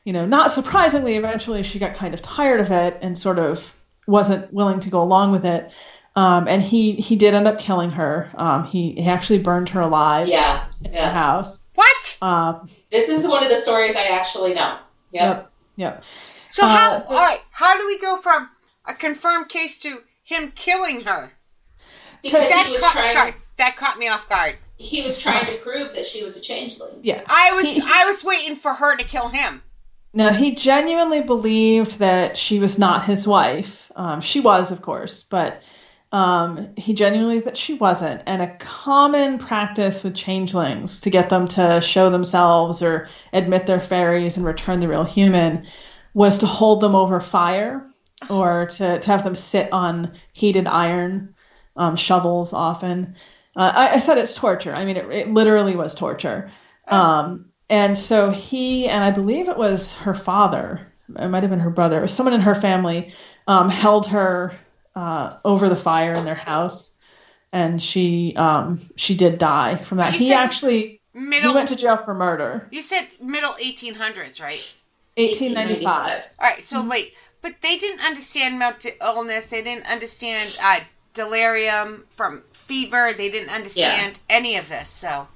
not surprisingly, eventually she got kind of tired of it and sort of wasn't willing to go along with it. And he did end up killing her. He actually burned her alive in the house. What? This is one of the stories I actually know. Yep. So how do we go from a confirmed case to him killing her? Because that caught me off guard. He was trying to prove that she was a changeling. Yeah. I was waiting for her to kill him. No, he genuinely believed that she was not his wife. She was, of course, but he genuinely that she wasn't. And a common practice with changelings to get them to show themselves or admit their fairies and return the real human was to hold them over fire or to have them sit on heated iron, shovels often. I said it's torture. I mean, it literally was torture. And so he, and I believe it was her father, it might have been her brother, it was someone in her family, held her over the fire in their house, and she did die from that. He went to jail for murder. You said middle 1800s, right? 1895. All right, so late. But they didn't understand mental illness. They didn't understand delirium from fever. They didn't understand any of this. So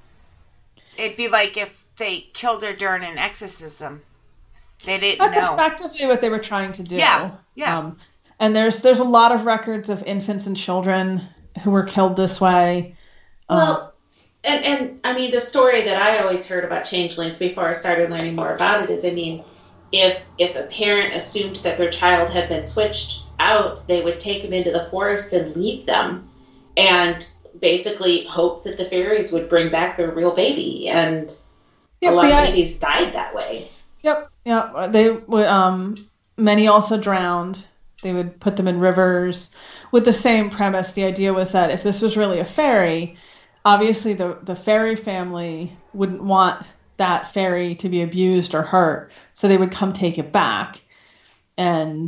it'd be like if they killed her during an exorcism. They didn't know. That's effectively what they were trying to do. Yeah. And there's a lot of records of infants and children who were killed this way. Well, and I mean, the story that I always heard about changelings before I started learning more about it is, I mean, if a parent assumed that their child had been switched out, they would take them into the forest and leave them and basically hope that the fairies would bring back their real baby. And a lot of babies died that way. Yep. They would, many also drowned. They would put them in rivers with the same premise. The idea was that if this was really a fairy, obviously the fairy family wouldn't want that fairy to be abused or hurt, so they would come take it back. And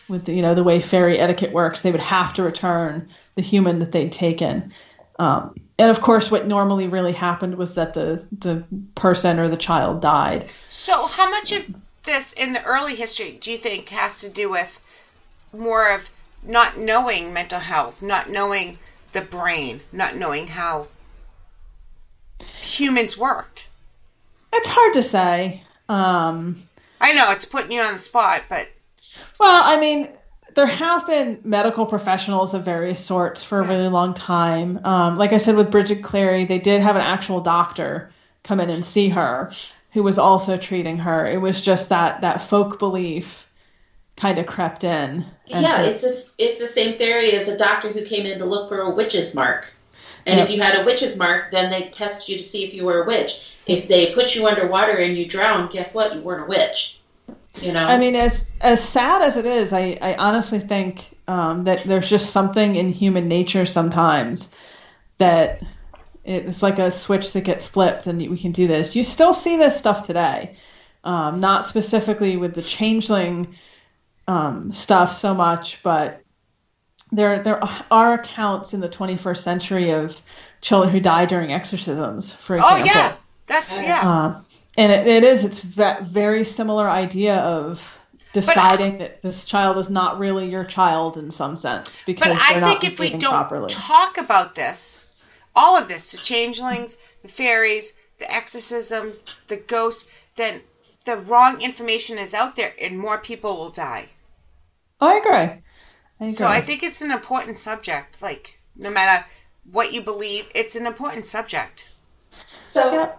with the way fairy etiquette works, they would have to return the human that they'd taken. And of course, what normally really happened was that the person or the child died. So how much of this in the early history do you think has to do with more of not knowing mental health, not knowing the brain, not knowing how humans worked? It's hard to say. I know it's putting you on the spot, but... Well, I mean, there have been medical professionals of various sorts for a really long time. Like I said, with Bridget Clary, they did have an actual doctor come in and see her who was also treating her. It was just that folk belief kind of crept in. It's the same theory as a doctor who came in to look for a witch's mark. And if you had a witch's mark, then they test you to see if you were a witch. If they put you underwater and you drowned, guess what? You weren't a witch. You know? I mean, as sad as it is, I honestly think that there's just something in human nature sometimes that it's like a switch that gets flipped and we can do this. You still see this stuff today. Not specifically with the changeling stuff so much, but there are accounts in the 21st century of children who die during exorcisms, for example. Oh, yeah. That's, yeah. And it's very similar idea of deciding that this child is not really your child in some sense because they're not think if we don't properly. talk about this, all of this, the changelings, the fairies, the exorcism, the ghosts, then the wrong information is out there and more people will die. I agree. So I think it's an important subject. Like, no matter what you believe, it's an important subject. So yeah,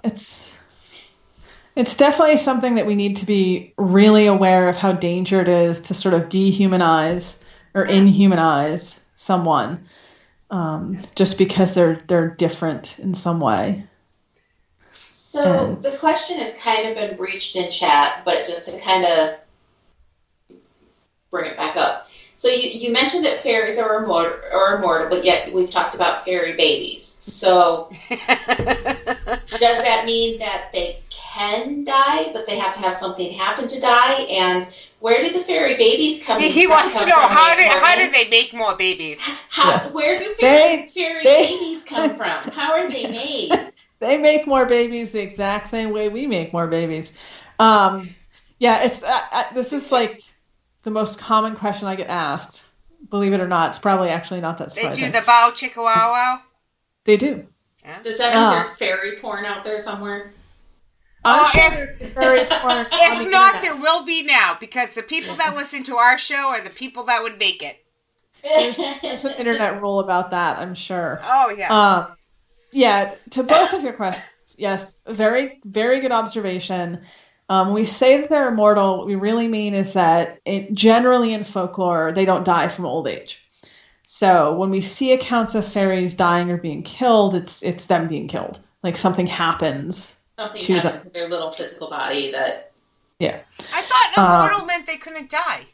it's definitely something that we need to be really aware of how dangerous it is to sort of dehumanize or inhumanize someone just because they're different in some way. So the question has kind of been breached in chat, but just to kind of bring it back up. So you mentioned that fairies are immortal, but yet we've talked about fairy babies. So does that mean that they can die, but they have to have something happen to die? And where do the fairy babies come in? He wants to know, how do they make more babies? Where do fairy babies come from? How are they made? They make more babies the exact same way we make more babies. It's this is like the most common question I get asked. Believe it or not, it's probably actually not that surprising. They do the bow chicka wow wow? They do. Yeah. Does that mean there's fairy porn out there somewhere? I'm sure there's fairy porn. If not, there will be now, because the people that listen to our show are the people that would make it. There's an internet rule about that, I'm sure. Oh, yeah. Yeah, to both of your questions, yes, very, very good observation. When we say that they're immortal, what we really mean is that generally in folklore, they don't die from old age. So when we see accounts of fairies dying or being killed, it's them being killed. Like something happens to their little physical body that... Yeah. I thought immortal meant they couldn't die.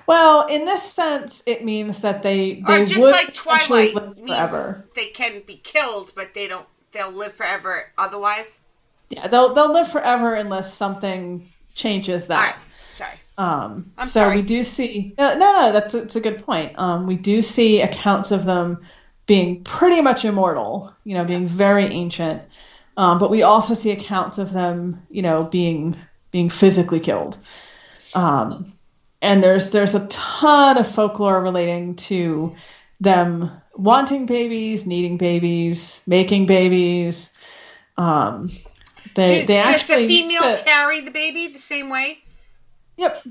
Well, in this sense, it means that they or just would like Twilight live means forever. They can be killed, but they'll live forever otherwise. Yeah, they'll live forever unless something changes that. All right. Sorry. I'm so sorry. We do see no, that's a good point. We do see accounts of them being pretty much immortal, being very ancient. But we also see accounts of them, being physically killed. And there's a ton of folklore relating to them wanting babies, needing babies, making babies. They actually does the female carry the baby the same way? Yep.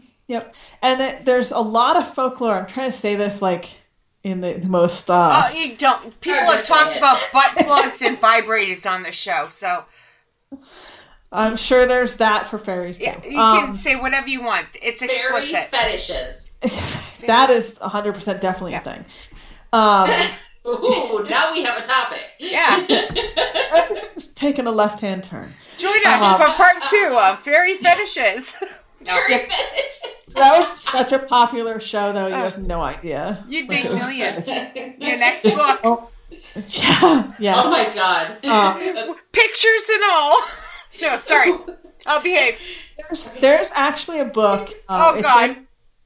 And there's a lot of folklore. I'm trying to say this like in the most. You don't. People have talked about butt plugs and vibrators on the show, so. I'm sure there's that for fairies too. Yeah, you can say whatever you want. It's explicit. Fairy fetishes. That is 100% definitely a thing. Ooh, now we have a topic. Yeah. Everything's taken a left-hand turn. Join us for part 2 of Fairy Fetishes. No. So that was such a popular show, though. You have no idea. You'd make millions. Your next book. Yeah. Oh my God. Pictures and all. No, sorry. I'll behave. There's actually a book. God.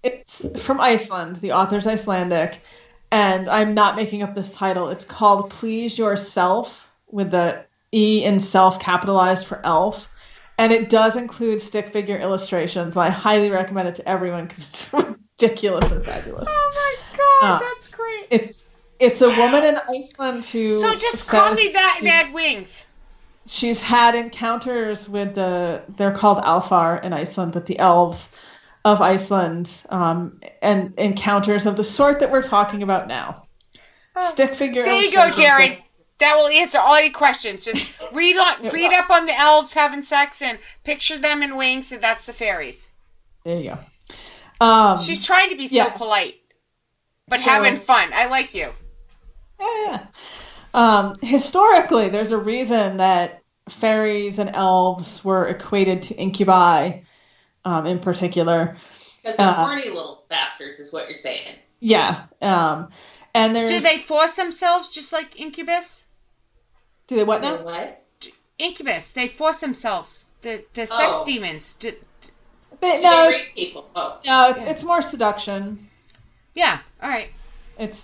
It's from Iceland. The author's Icelandic. And I'm not making up this title. It's called Please Yourself, with the E in self capitalized for elf. And it does include stick figure illustrations. And I highly recommend it to everyone because it's ridiculous and fabulous. Oh my God, that's great. It's a woman in Iceland who So just call me that and add wings. She's had encounters with they're called Alfar in Iceland, but the elves of Iceland, and encounters of the sort that we're talking about now. Stick figure. There you go, Darren. That will answer all your questions. Just read up on the elves having sex and picture them in wings, and that's the fairies. There you go. She's trying to be so polite, but having fun. I like you. Yeah. Historically, there's a reason that fairies and elves were equated to incubi in particular. Because they're horny little bastards, is what you're saying. Yeah. And there's... Do they force themselves just like Incubus? Do they what now? What? Incubus. They force themselves. The sex demons. They rape people. Oh. No, it's more seduction. Yeah. All right. But do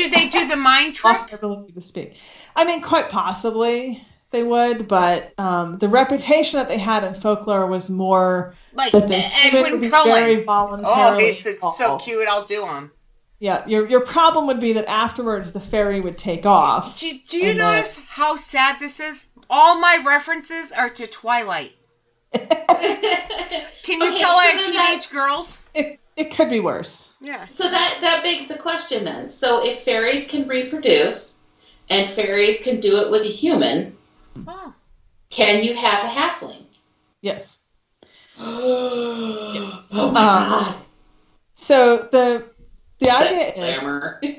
they do the mind trick? Ability to speak. I mean, quite possibly they would, but the reputation that they had in Folklore was more like that the Edwin Cullen. Very voluntarily. Oh, he's so cute. I'll do him. Yeah, your problem would be that afterwards the fairy would take off. Do you notice how sad this is? All my references are to Twilight. Can you tell I have teenage girls? It could be worse. Yeah. So that begs the question then. So if fairies can reproduce and fairies can do it with a human, can you have a halfling? Yes. Yes. Oh my God. So the idea is,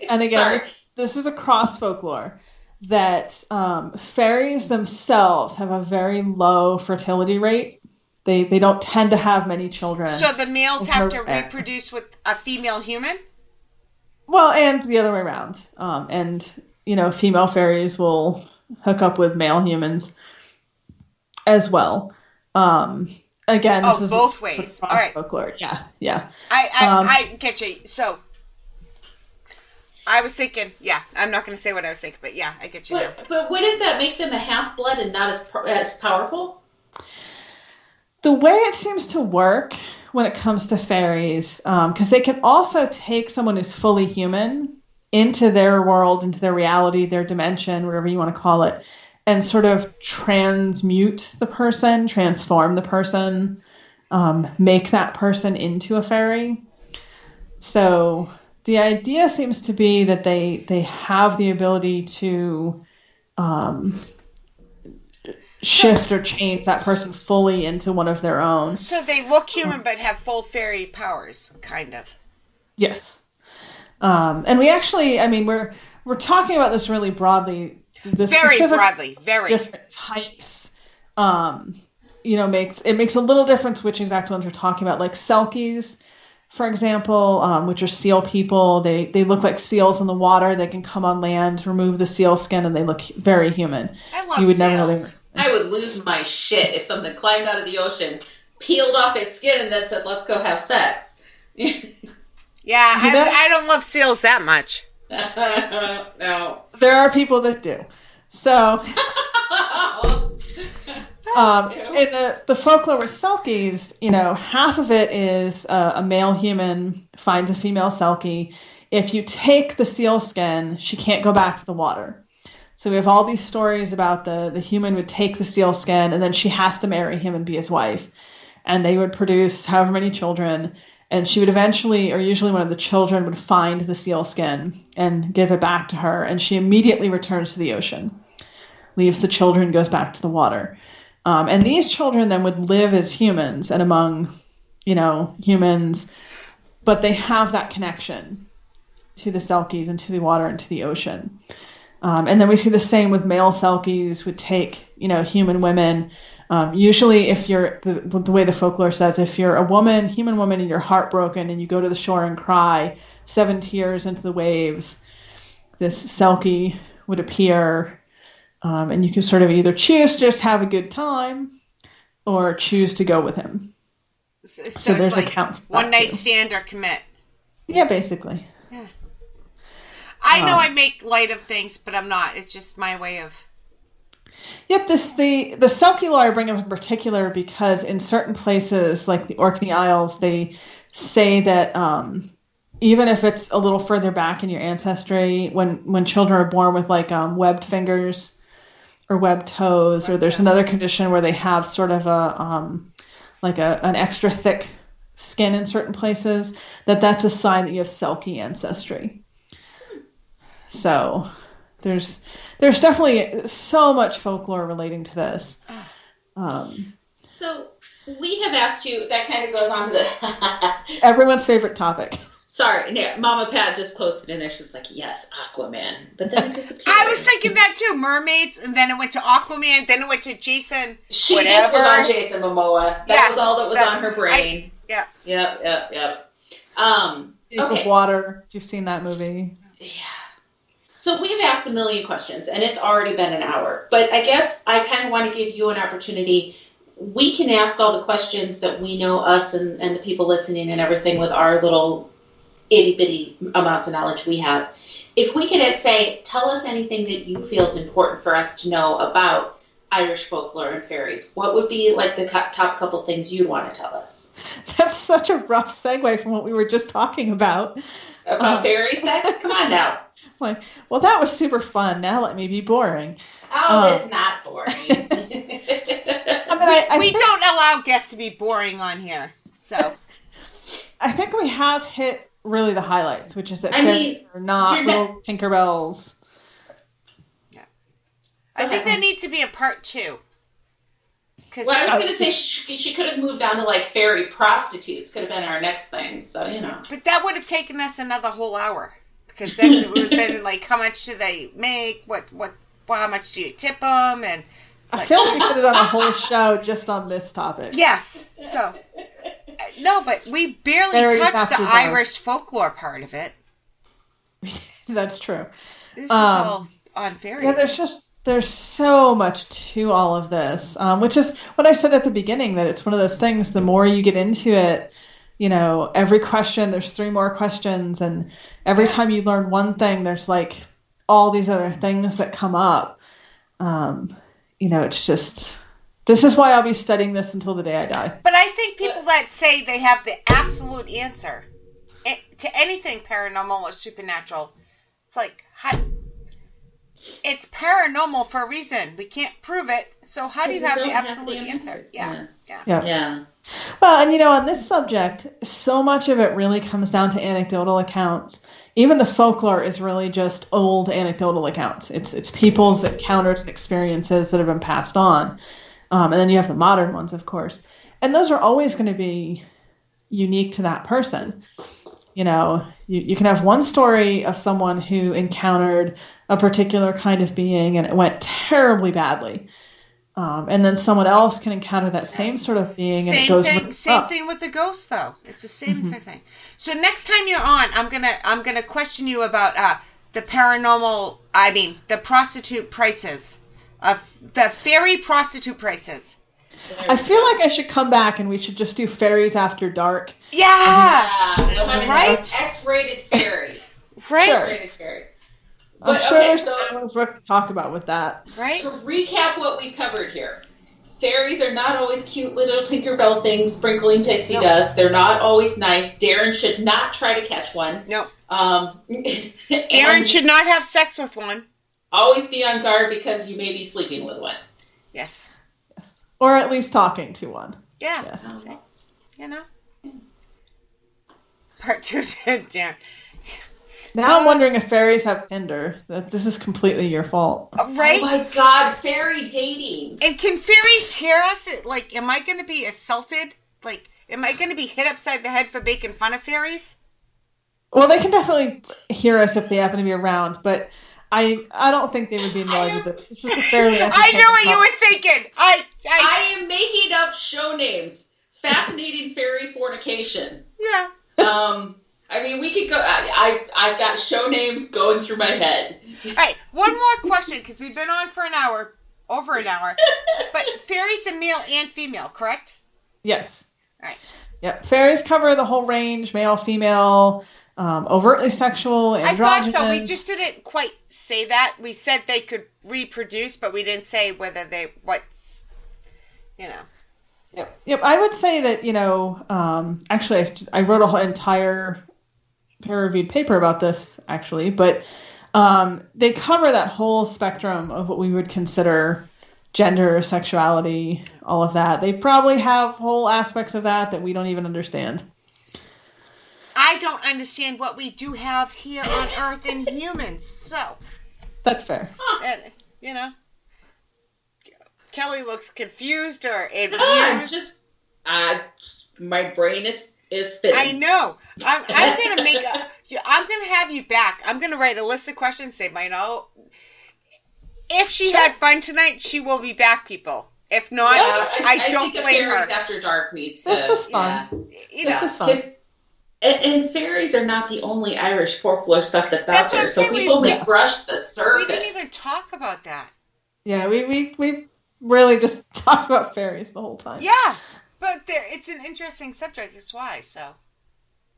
and again, this is across folklore, that fairies themselves have a very low fertility rate. They don't tend to have many children. So the males have to reproduce with a female human? Well, and the other way around. And, female fairies will hook up with male humans as well. Again, this is both ways. All right. Folklore. Yeah. I get you. So I was thinking, I'm not going to say what I was thinking, but yeah, I get you now. But wouldn't that make them a half-blood and not as powerful? The way it seems to work when it comes to fairies, because they can also take someone who's fully human into their world, into their reality, their dimension, whatever you want to call it, and sort of transmute the person, transform the person, make that person into a fairy. So the idea seems to be that they have the ability to shift or change that person fully into one of their own. So they look human but have full fairy powers, kind of. Yes. And we actually, we're talking about this really broadly. Very broadly. Different types. Makes a little difference which exact ones we're talking about. Like Selkies, for example, which are seal people. They look like seals in the water. They can come on land, remove the seal skin, and they look very human. I love seals. Never know they were. I would lose my shit if something climbed out of the ocean, peeled off its skin, and then said, "Let's go have sex." I don't love seals that much. No. There are people that do. So, in the folklore with Selkies, half of it is a male human finds a female Selkie. If you take the seal skin, she can't go back to the water. So we have all these stories about the human would take the seal skin and then she has to marry him and be his wife. And they would produce however many children. And she would eventually, or usually one of the children would find the seal skin and give it back to her. And she immediately returns to the ocean, leaves the children, goes back to the water. And these children then would live as humans and among, humans. But they have that connection to the Selkies and to the water and to the ocean. And then we see the same with male Selkies would take, human women. Usually if you're, the way the folklore says, if you're a human woman and you're heartbroken and you go to the shore and cry 7 tears into the waves, this Selkie would appear. And you can sort of either choose to just have a good time or choose to go with him. So there's like accounts. One night stand or commit. Yeah, basically. Yeah. I know I make light of things, but I'm not. It's just my way of... Yep, the Selkie lore I bring up in particular because in certain places, like the Orkney Isles, they say that even if it's a little further back in your ancestry, when children are born with webbed fingers or webbed toes, or there's another condition where they have sort of an extra thick skin in certain places, that's a sign that you have Selkie ancestry. So there's definitely so much folklore relating to this. So we have asked you, that kind of goes on to the... Everyone's favorite topic. Sorry, yeah, Mama Pat just posted in there. She's like, yes, Aquaman. But then it disappeared. I was thinking that too. Mermaids, and then it went to Aquaman, then it went to Jason. She whatever. just was on Jason Momoa. That was all that was on her brain. Yep. Shape of Water. If you've seen that movie. Yeah. So we've asked a million questions, and it's already been an hour. But I guess I kind of want to give you an opportunity. We can ask all the questions that we know, us and the people listening and everything, with our little itty-bitty amounts of knowledge we have. If we could say, tell us anything that you feel is important for us to know about Irish folklore and fairies, what would be like the top couple things you'd want to tell us? That's such a rough segue from what we were just talking about. About fairy sex? Come on now. Like, well, that was super fun. Now let me be boring. Oh, it's not boring. We don't allow guests to be boring on here, so. I think we have hit really the highlights, which is that fairies are not little Tinkerbells. Yeah. I think there needs to be a part 2. Well, I was going to say she could have moved on to like fairy prostitutes. Could have been our next thing. So, you know. But that would have taken us another whole hour. Because then it would have been like, how much do they make? How much do you tip them? And I feel like we could have done a whole show just on this topic. Yes. So, no, but we barely touched the Irish folklore part of it. That's true. This is all on fairies. Yeah, there's so much to all of this, which is what I said at the beginning, that it's one of those things, the more you get into it, you know, every question, there's 3 more questions, and every time you learn one thing, there's like all these other things that come up. You know, it's just, this is why I'll be studying this until the day I die. But I think people that say they have the absolute answer to anything paranormal or supernatural, it's like, it's paranormal for a reason. We can't prove it, so how do you have the absolute answer? Yeah. Well, and you know, on this subject, so much of it really comes down to anecdotal accounts. Even the folklore is really just old anecdotal accounts. It's people's encounters and experiences that have been passed on. And then you have the modern ones, of course. And those are always going to be unique to that person. You know, you can have one story of someone who encountered a particular kind of being and it went terribly badly. And then someone else can encounter that same sort of being and it goes same thing with the ghost, though. It's the same thing. So next time you're on, I'm gonna question you about the paranormal. I mean, the prostitute prices, the fairy prostitute prices. I feel like I should come back and we should just do fairies after dark. Yeah, right. X-rated fairy. Right. X-rated fairy. I'm sure there's something worth to talk about with that. Right. To recap what we've covered here. Fairies are not always cute little Tinkerbell things sprinkling pixie dust. They're not always nice. Darren should not try to catch one. No. Darren should not have sex with one. Always be on guard because you may be sleeping with one. Yes. Or at least talking to one. Yeah. Yes. You know. Part 2, Darren. Now I'm wondering if fairies have Tinder. This is completely your fault. Right? Oh my God, fairy dating. And can fairies hear us? Like, am I going to be assaulted? Like, am I going to be hit upside the head for making fun of fairies? Well, they can definitely hear us if they happen to be around, but I don't think they would be annoyed with it. This is a fairly I know what you were thinking. I am making up show names. Fascinating fairy fornication. Yeah. I mean, we could go. I've got show names going through my head. All right, one more question, because we've been on for over an hour. But fairies are male and female, correct? Yes. All right. Yep. Fairies cover the whole range, male, female, overtly sexual, androgynous. I thought so. We just didn't quite say that. We said they could reproduce, but we didn't say whether Yep. I would say that, actually, I wrote a whole entire peer-reviewed paper about this, actually, but they cover that whole spectrum of what we would consider gender, sexuality, all of that. They probably have whole aspects of that we don't even understand. I don't understand what we do have here on Earth in humans, so. That's fair. And, Kelly looks confused or amused. My brain is is fitting. I know. I'm gonna have you back. I'm gonna write a list of questions. They might all. If she had fun tonight, she will be back, people. If not, I don't think blame Fairies her. After Dark needs to. This was fun. Yeah. This was fun. And fairies are not the only Irish folklore stuff that's out there. So people may brush the surface. We didn't even talk about that. Yeah, we really just talked about fairies the whole time. Yeah, but it's an interesting subject. That's why. So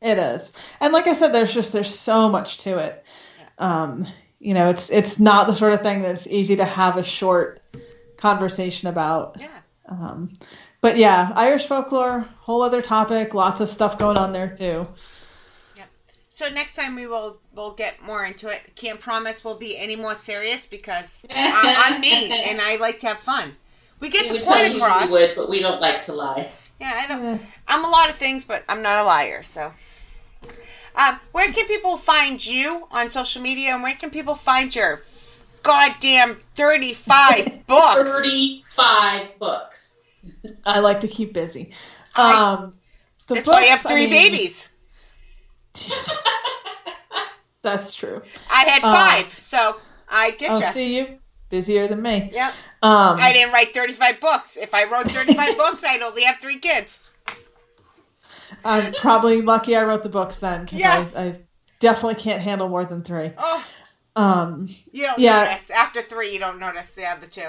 it is, and like I said, there's so much to it. Yeah. It's not the sort of thing that's easy to have a short conversation about. Yeah. But yeah, Irish folklore, whole other topic, lots of stuff going on there too. Yeah. So next time we'll get more into it. Can't promise we'll be any more serious because I'm me and I like to have fun. We get the point across. We would, but we don't like to lie. Yeah, I don't. I'm a lot of things, but I'm not a liar. So, where can people find you on social media, and where can people find your goddamn 35 books? 35 books. I like to keep busy. That's why you have 3 babies. That's true. I had 5, so I get you. I'll see you. Busier than me. Yep. I didn't write 35 books. If I wrote 35 books, I'd only have 3 kids. I'm probably lucky I wrote the books then, because I definitely can't handle more than 3. Oh. You don't notice. After 3, you don't notice the other 2.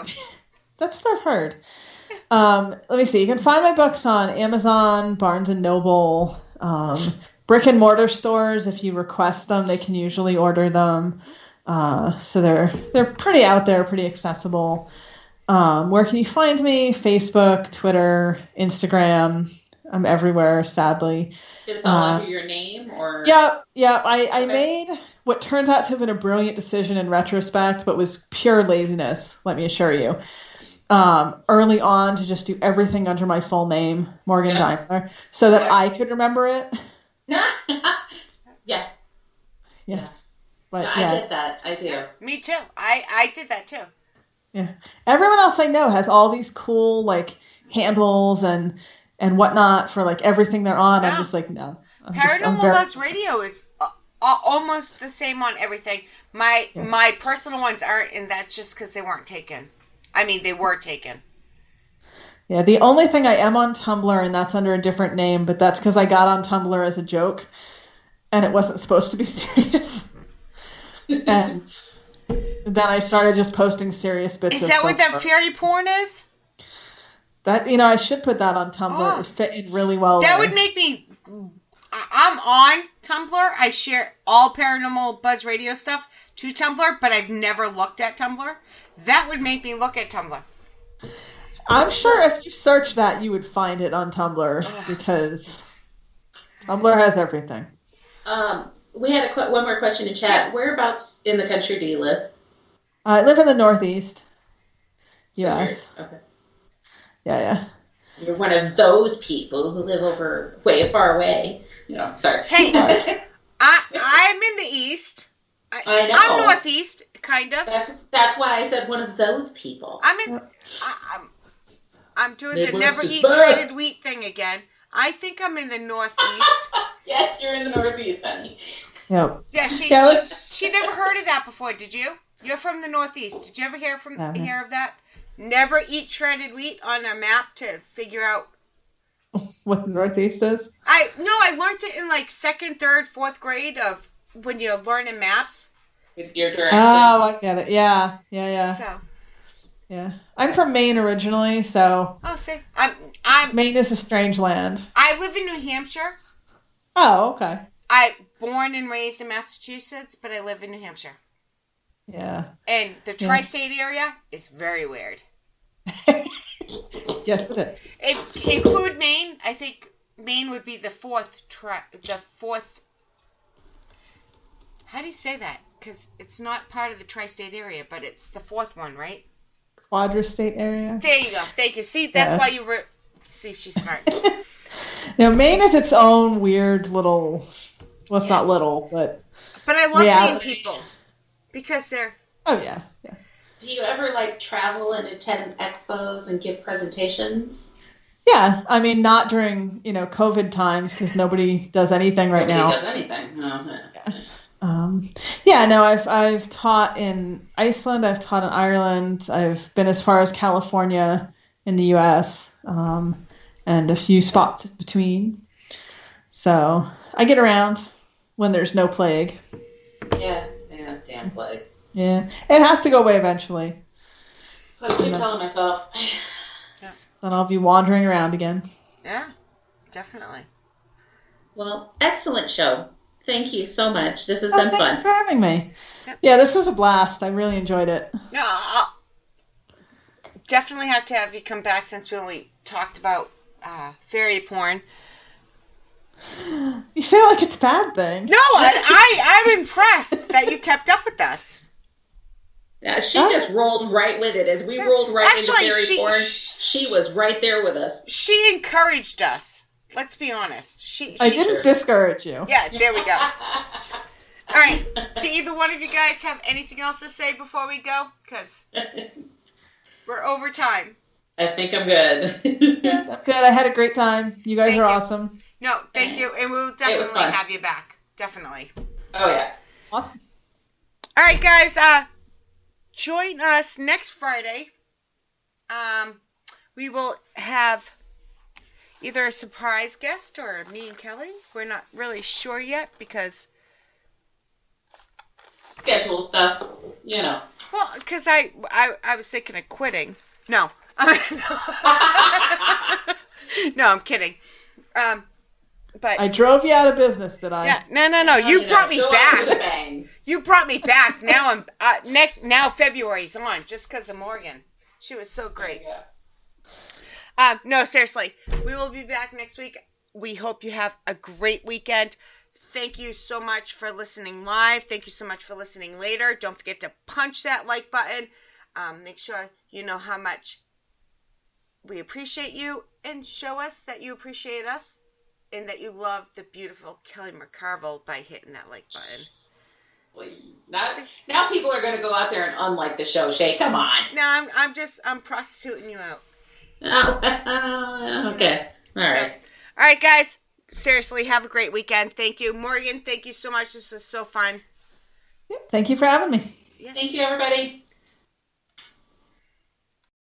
That's what I've heard. Let me see. You can find my books on Amazon, Barnes & Noble, brick and mortar stores. If you request them, they can usually order them. So they're pretty out there, pretty accessible. Where can you find me? Facebook, Twitter, Instagram. I'm everywhere, sadly. Just all under your name? Or? Yeah. I made what turns out to have been a brilliant decision in retrospect, but was pure laziness, let me assure you. Early on to just do everything under my full name, Morgan Daimler, so that I could remember it. Yeah. Yes. But I get that. I do. Me too. I did that too. Yeah. Everyone else I know has all these cool handles and whatnot for everything they're on. I'm just no. Paranormal Buzz Radio is almost the same on everything. My personal ones aren't, and that's just because they weren't taken. I mean, they were taken. Yeah, the only thing I am on Tumblr, and that's under a different name, but that's because I got on Tumblr as a joke, and it wasn't supposed to be serious. And then I started just posting serious bits of Is that what that fairy porn is? That, I should put that on Tumblr. It would fit in really well That there. would make me... I'm on Tumblr. I share all Paranormal Buzz Radio stuff to Tumblr, but I've never looked at Tumblr. That would make me look at Tumblr. I'm sure if you search that, you would find it on Tumblr, because Tumblr has everything. We had one more question in chat. Yeah. Whereabouts in the country do you live? I live in the Northeast. So Yes. Okay. Yeah. You're one of those people who live way far away. Sorry. Hey, I'm in the East. I know. I'm Northeast, kind of. That's why I said one of those people. I'm doing Midwest the never is eat best. shredded wheat thing again. I think I'm in the Northeast. Yes, you're in the Northeast, honey. Yep. Yeah, she never heard of that before, did you? You're from the Northeast. Did you ever hear of that? Never eat shredded wheat on a map to figure out What the Northeast is? I learned it in 2nd, 3rd, 4th grade of when you're learning maps. With your direction. Oh, I get it. Yeah. So. Yeah. I'm from Maine originally, so. Oh, see, I'm. Maine is a strange land. I live in New Hampshire. Oh, okay. I'm born and raised in Massachusetts, but I live in New Hampshire. Yeah. And the tri-state area is very weird. Yes, it is. Include Maine. I think Maine would be the fourth. How do you say that? Because it's not part of the tri-state area, but it's the 4th one, right? Quadri-state area. There you go. Thank you. See, that's why you were. See, she's smart. Now, Maine is its own weird little. Well, it's not little, but. But I love Maine people because they're. Oh yeah. Do you ever travel and attend expos and give presentations? Yeah, I mean, not during, COVID times because nobody does anything right now. Nobody does anything. No. Yeah, no, I've taught in Iceland, I've taught in Ireland, I've been as far as California in the U.S., and a few spots in between. So I get around when there's no plague. Yeah, damn plague. Yeah, it has to go away eventually. That's what I keep telling myself. Then I'll be wandering around again. Yeah, definitely. Well, excellent show. Thank you so much. This has been fun. Thanks for having me. Yeah, this was a blast. I really enjoyed it. No, definitely have to have you come back since we only talked about fairy porn. You say it like it's a bad thing. No, I'm impressed that you kept up with us. Yeah, she just rolled right with it. As we rolled right into fairy porn, she was right there with us. She encouraged us. Let's be honest. I didn't discourage you. Yeah, there we go. All right. Do either one of you guys have anything else to say before we go? Because we're over time. I think I'm good. Yeah, I'm good. I had a great time. You guys are awesome. No, thank you. And we'll definitely have you back. Definitely. Oh, yeah. Awesome. All right, guys. Join us next Friday. We will have either a surprise guest or me and Kelly. We're not really sure yet because schedule stuff, Well, because I was thinking of quitting. No. No, I'm kidding. But I drove you out of business, did I? Yeah. No. You brought me back. You brought me back. Now I'm now February's on just because of Morgan. She was so great. No, seriously. We will be back next week. We hope you have a great weekend. Thank you so much for listening live. Thank you so much for listening later. Don't forget to punch that like button. Make sure you know how much we appreciate you and show us that you appreciate us and that you love the beautiful Kelly McCarville by hitting that like button. Please. Now people are going to go out there and unlike the show. Shay, come on. No, I'm prostituting you out. Oh, okay. All right. All right, guys. Seriously, have a great weekend. Thank you. Morgan, thank you so much. This was so fun. Thank you for having me. Thank you, everybody.